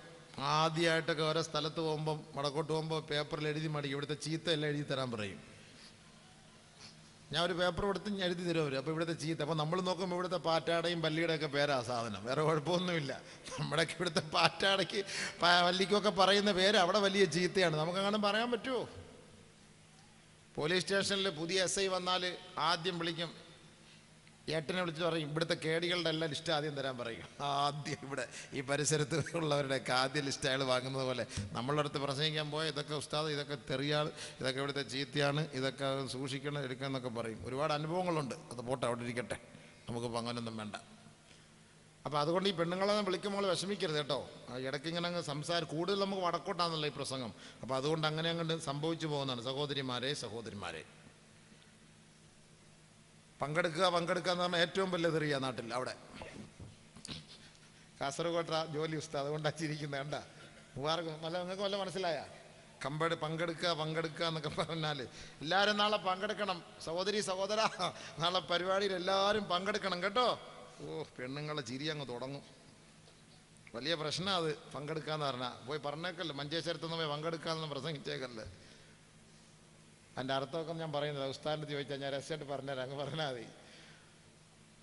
ആദ്യമായിട്ടൊക്കെ ഓരോ സ്ഥലത്ത് പോകുമ്പം വടക്കോട്ട് പോകുമ്പോൾ പേപ്പറിൽ എഴുതി മടി ഇവിടുത്തെ ചീത്ത എല്ലാം എഴുതി തരാൻ പറയും. ഞാൻ ഒരു പേപ്പർ കൊടുത്ത് ഞാൻ എഴുതി തരും അവർ. അപ്പോൾ ഇവിടുത്തെ ചീത്ത, അപ്പോൾ നമ്മൾ നോക്കുമ്പോൾ ഇവിടുത്തെ പാറ്റാടയും പല്ലിയുടെയൊക്കെ പേരാ സാധനം, വേറെ കുഴപ്പമൊന്നുമില്ല. നമ്മുടെയൊക്കെ ഇവിടുത്തെ പാറ്റാടയ്ക്ക് പല്ലിക്കൊക്കെ പറയുന്ന പേര് അവിടെ വലിയ ചീത്തയാണ്. നമുക്കങ്ങനെ പറയാൻ പറ്റുമോ? പോലീസ് സ്റ്റേഷനിൽ പുതിയ SI വന്നാൽ ആദ്യം വിളിക്കും, ഏട്ടനെ വിളിച്ചിട്ട് പറയും ഇവിടുത്തെ കേടികളുടെ എല്ലാം ലിസ്റ്റ് ആദ്യം തരാൻ പറയും. ആദ്യം ഇവിടെ ഈ പരിസരത്ത് ഉള്ളവരുടെയൊക്കെ ആദ്യം ലിസ്റ്റ് അയാൾ വാങ്ങുന്നത് പോലെ നമ്മളുടെ അടുത്ത് പ്രസംഗിക്കാൻ പോയാൽ ഇതൊക്കെ ഉസ്താദ്, ഇതൊക്കെ തെറിയാൾ, ഇതൊക്കെ ഇവിടുത്തെ ചീത്തയാണ്, ഇതൊക്കെ സൂക്ഷിക്കണം എടുക്കണം എന്നൊക്കെ പറയും. ഒരുപാട് അനുഭവങ്ങളുണ്ട്. അത് പോട്ടെ, അവിടെ ഇരിക്കട്ടെ, നമുക്കിപ്പോൾ അങ്ങനെയൊന്നും വേണ്ട. അപ്പോൾ അതുകൊണ്ട് ഈ പെണ്ണുങ്ങളെ വിളിക്കുമ്പോൾ വിഷമിക്കരുത് കേട്ടോ. ഇടയ്ക്ക് ഇങ്ങനെ അങ്ങ് കൂടുതൽ നമുക്ക് വടക്കോട്ടാണല്ലോ ഈ പ്രസംഗം. അപ്പോൾ അതുകൊണ്ട് അങ്ങനെ അങ്ങോട്ട് സംഭവിച്ചു പോകുന്നതാണ്. സഹോദരിമാരെ പങ്കെടുക്കുക എന്ന് പറഞ്ഞാൽ ഏറ്റവും വലിയ തെറിയ നാട്ടിൽ. അവിടെ കാസർഗോട്ട ജോലി ഉസ്താദ്, അതുകൊണ്ടാണ് ചിരിക്കുന്നത്. കണ്ട നിങ്ങൾക്ക് വല്ല മനസ്സിലായ? പങ്കെടുക്കുക എന്നൊക്കെ പറഞ്ഞാൽ എല്ലാവരും നാളെ പങ്കെടുക്കണം. സഹോദര നാളെ പരിപാടിയിൽ എല്ലാവരും പങ്കെടുക്കണം കേട്ടോ. പെണ്ണുങ്ങളെ ചിരി അങ്ങ് തുടങ്ങും. വലിയ പ്രശ്നമാണ് അത്, പങ്കെടുക്കാന്ന് പറഞ്ഞാൽ. പോയി പറഞ്ഞേക്കല്ലേ, മഞ്ചേശ്വരത്തുനിന്ന് പോയി പങ്കെടുക്കാമെന്ന് പ്രസംഗിച്ചേക്കല്ലേ. അതിൻ്റെ അർത്ഥമൊക്കെ ഞാൻ പറയുന്നത് ഉസ്താദിൻ്റെ ചോദിച്ചാൽ ഞാൻ രഹസ്യമായിട്ട് പറഞ്ഞുതരാം, അങ്ങ് പറഞ്ഞാൽ മതി.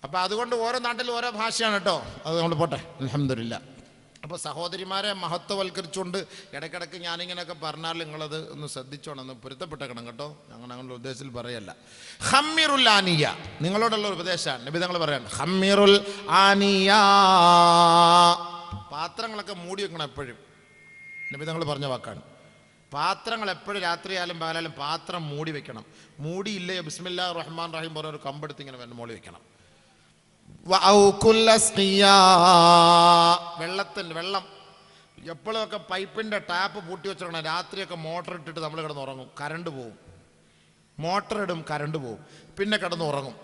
അപ്പം അതുകൊണ്ട് ഓരോ നാട്ടിലും ഓരോ ഭാഷയാണ് കേട്ടോ. അത് നമ്മൾ പോട്ടെ, അൽഹംദുലില്ലാ. അപ്പോൾ സഹോദരിമാരെ മഹത്വവൽക്കരിച്ചുകൊണ്ട് ഇടയ്ക്കിടയ്ക്ക് ഞാനിങ്ങനെയൊക്കെ പറഞ്ഞാൽ നിങ്ങളത് ഒന്ന് ശ്രദ്ധിച്ചോണം, ഒന്ന് പൊരുത്തപ്പെട്ടേക്കണം കേട്ടോ. ഞങ്ങളുടെ ഉദ്ദേശത്തിൽ പറയല്ല. ഖമ്മിറുൽ ആനിയ, നിങ്ങളോടുള്ള ഒരു ഉപദേശമാണ്. നബി തങ്ങൾ പറയാണ് ഖമ്മിറുൽ ആനിയ, പാത്രങ്ങളൊക്കെ മൂടി വെക്കണം എപ്പോഴും. നബി തങ്ങൾ പറഞ്ഞ വാക്കാണ്. പാത്രങ്ങൾ എപ്പോഴും രാത്രിയായാലും പകലായാലും പാത്രം മൂടി വെക്കണം. മൂടിയില്ലേ ബിസ്മില്ലാഹിർ റഹ്മാനിർ റഹീം പോലെ ഒരു കമ്പെടുത്ത് ഇങ്ങനെ മൂടി വെക്കണം. വെള്ളം എപ്പോഴൊക്കെ പൈപ്പിൻ്റെ ടാപ്പ് പൂട്ടി വെച്ചിടണം. രാത്രിയൊക്കെ മോട്ടർ ഇട്ടിട്ട് നമ്മൾ കിടന്നുറങ്ങും, കറണ്ട് പോവും. മോട്ടർ ഇടും, കറണ്ട് പോവും, പിന്നെ കിടന്നുറങ്ങും.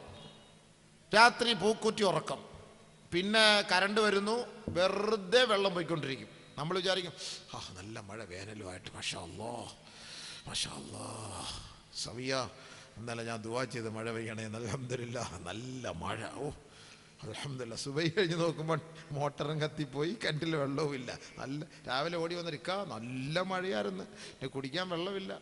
രാത്രി പൂക്കുറ്റി ഉറക്കം, പിന്നെ കറണ്ട് വരുന്നു, വെറുതെ വെള്ളം പോയിക്കൊണ്ടിരിക്കും. നമ്മൾ വിചാരിക്കും നല്ല മഴ വേനലുമായിട്ട് മാഷാ അല്ലാഹ് സവിയ ഇന്നലെ ഞാൻ ദുആ ചെയ്ത് മഴ പെയ്യണേ, അൽഹംദുലില്ലാഹ് നല്ല മഴ. അൽഹംദുലില്ലാഹ്. സുബഹി കഴിഞ്ഞ് നോക്കുമ്പോൾ മോട്ടറും കത്തിപ്പോയി, കിണറ്റിൽ വെള്ളവും ഇല്ല. രാവിലെ ഓടി വന്നിരിക്കുക, നല്ല മഴയായിരുന്നു, കുടിക്കാൻ വെള്ളമില്ല.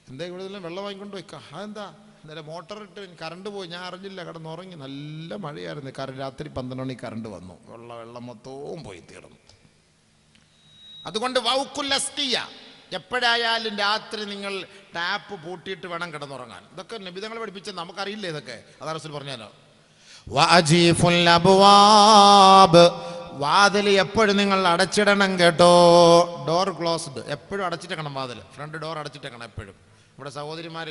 എന്താ ഇവിടെ വെള്ളം വാങ്ങിക്കൊണ്ട് വയ്ക്കുക? അതെന്താ? ഇന്നലെ മോട്ടറിട്ട് കറണ്ട് പോയി, ഞാൻ അറിഞ്ഞില്ല, കിടന്നുറങ്ങി. നല്ല മഴയായിരുന്നു. രാത്രി 12 മണി കറണ്ട് വന്നു, വെള്ളം മൊത്തവും പോയി തീർന്നു. അതുകൊണ്ട് എപ്പോഴായാലും രാത്രി നിങ്ങൾ ടാപ്പ് പൂട്ടിയിട്ട് വേണം കിടന്നുറങ്ങാൻ. ഇതൊക്കെ നബിതങ്ങൾ പഠിപ്പിച്ച നമുക്കറിയില്ലേ ഇതൊക്കെ? അതാ റസൂൽ പറഞ്ഞാലോ. വാതിൽ എപ്പോഴും നിങ്ങൾ അടച്ചിടണം കേട്ടോ. ഡോർ ക്ലോസ്ഡ്, എപ്പോഴും അടച്ചിട്ടേക്കണം വാതിൽ. ഫ്രണ്ട് ഡോർ അടച്ചിട്ടേക്കണം എപ്പോഴും. ഇവിടെ സഹോദരിമാർ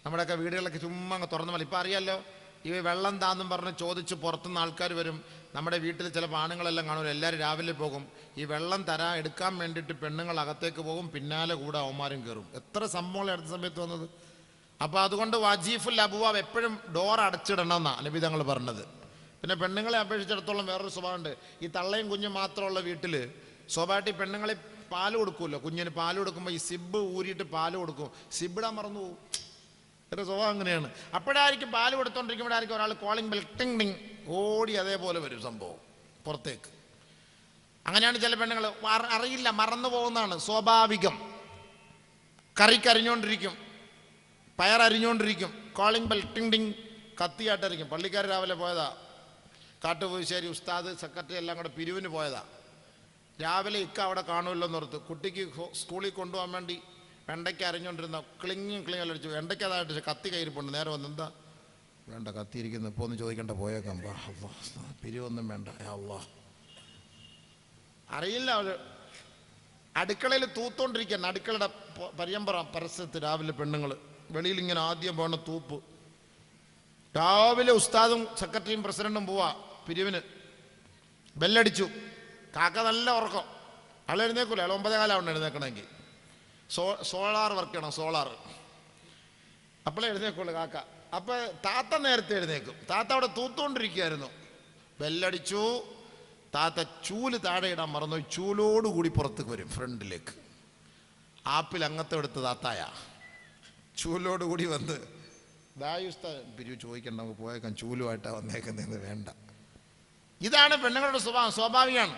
നമ്മുടെയൊക്കെ വീടുകളൊക്കെ ചുമ്മാ അങ്ങ് തുറന്നു പോലെ. ഇപ്പം അറിയാമല്ലോ, ഈ വെള്ളം താന്നും പറഞ്ഞ് ചോദിച്ച് പുറത്തുനിന്ന് ആൾക്കാർ വരും. നമ്മുടെ വീട്ടിൽ ചില ആണുങ്ങളെല്ലാം കാണുമല്ലോ, എല്ലാവരും രാവിലെ പോകും. ഈ വെള്ളം എടുക്കാൻ വേണ്ടിയിട്ട് പെണ്ണുങ്ങൾ അകത്തേക്ക് പോകും, പിന്നാലെ കൂടെ അവന്മാരും കയറും. എത്ര സംഭവങ്ങൾ അടുത്ത സമയത്ത് വന്നത്. അപ്പോൾ അതുകൊണ്ട് വജീഫുൽ അബ്വാബ്, എപ്പോഴും ഡോർ അടച്ചിടണം എന്നാണ് നബി തങ്ങൾ പറഞ്ഞത്. പിന്നെ പെണ്ണുങ്ങളെ അപേക്ഷിച്ചിടത്തോളം വേറൊരു സ്വഭാവമുണ്ട്. ഈ തള്ളയും കുഞ്ഞും മാത്രമുള്ള വീട്ടിൽ സ്വാഭാവികമായിട്ട് പെണ്ണുങ്ങളെ പാല് കൊടുക്കുമല്ലോ. കുഞ്ഞിന് പാല് കൊടുക്കുമ്പോൾ ഈ സിബ് ഊരിയിട്ട് പാല് കൊടുക്കും, സിബിടാൻ മറന്നു പോകും. ഒരു സ്വഭാവം അങ്ങനെയാണ്. അപ്പോഴായിരിക്കും പാല് കൊടുത്തോണ്ടിരിക്കുമ്പോഴായിരിക്കും ഒരാൾ കോളിംഗ് ബെൽ ടിങ് ടിങ് ഓടി അതേപോലെ വരും സംഭവം പുറത്തേക്ക്. അങ്ങനെയാണ് ചില പെണ്ണുങ്ങൾ, അറിയില്ല, മറന്നു പോകുന്നതാണ് സ്വാഭാവികം. കറിക്കരിഞ്ഞുകൊണ്ടിരിക്കും, പയറരിഞ്ഞുകൊണ്ടിരിക്കും, കോളിംഗ് ബെൽ ടിങ് ടിങ് കത്തിയായിട്ടായിരിക്കും. പള്ളിക്കാർ രാവിലെ പോയതാ, കാട്ടുപൂശ്ശേരി ഉസ്താദ് സെക്രട്ടറി എല്ലാം കൂടെ പിരിവിന് പോയതാ. രാവിലെ അവിടെ കാണുമല്ലോ എന്നോർത്ത് കുട്ടിക്ക് സ്കൂളിൽ കൊണ്ടുപോകാൻ വേണ്ടി വെണ്ടയ്ക്ക അരിഞ്ഞുകൊണ്ടിരുന്ന ക്ലിങ്ങും അടിച്ചു. വെണ്ടയ്ക്ക അതായിട്ട് കത്തി കയ്യിരിപ്പുണ്ട്. നേരെ വന്ന് എന്താ വേണ്ട കത്തിയിരിക്കുന്നു, ഇപ്പോൾ ഒന്ന് ചോദിക്കണ്ട, പോയേക്കാം, പിരിവൊന്നും വേണ്ട, അല്ലാ. അറിയില്ല. അവര് അടുക്കളയിൽ തൂത്തോണ്ടിരിക്കുകയാണ്. അടുക്കളയുടെ പരസ്യത്ത് രാവിലെ പെണ്ണുങ്ങൾ വെളിയിൽ ഇങ്ങനെ ആദ്യം പോകണ തൂപ്പ്. രാവിലെ ഉസ്താദും സെക്രട്ടറിയും പ്രസിഡന്റും പോവാ പിരിവിന്. ബെല്ലടിച്ചു. കാക്ക നല്ല ഉറക്കം. ആൾ എഴുന്നേക്കൂല. ആൾ 9:15 എഴുന്നേക്കണമെങ്കിൽ. സോളാർ വർക്ക് ചെയ്യണം, സോളാർ. അപ്പോഴേ എഴുന്നേക്കുള്ളൂ കാക്ക. അപ്പം താത്ത നേരത്തെ എഴുന്നേക്കും. താത്ത അവിടെ തൂത്തുകൊണ്ടിരിക്കുകയായിരുന്നു. ബെല്ലടിച്ചു. താത്ത ചൂല് താഴെ ഇടാൻ മറന്നു. ചൂലോടുകൂടി പുറത്തേക്ക് വരും ഫ്രണ്ടിലേക്ക്. ആപ്പിൽ അങ്ങത്തെ എടുത്ത് താത്തായ ചൂലോടുകൂടി വന്ന് ദായുസ്ത പിരിവ് ചോദിക്കണ്ട, നമുക്ക് പോയേക്കാൻ, ചൂലുമായിട്ടാണ് വന്നേക്കുന്നതെന്ന് വേണ്ട. ഇതാണ് പെണ്ണുങ്ങളുടെ സ്വഭാവം. സ്വാഭാവികമാണ്.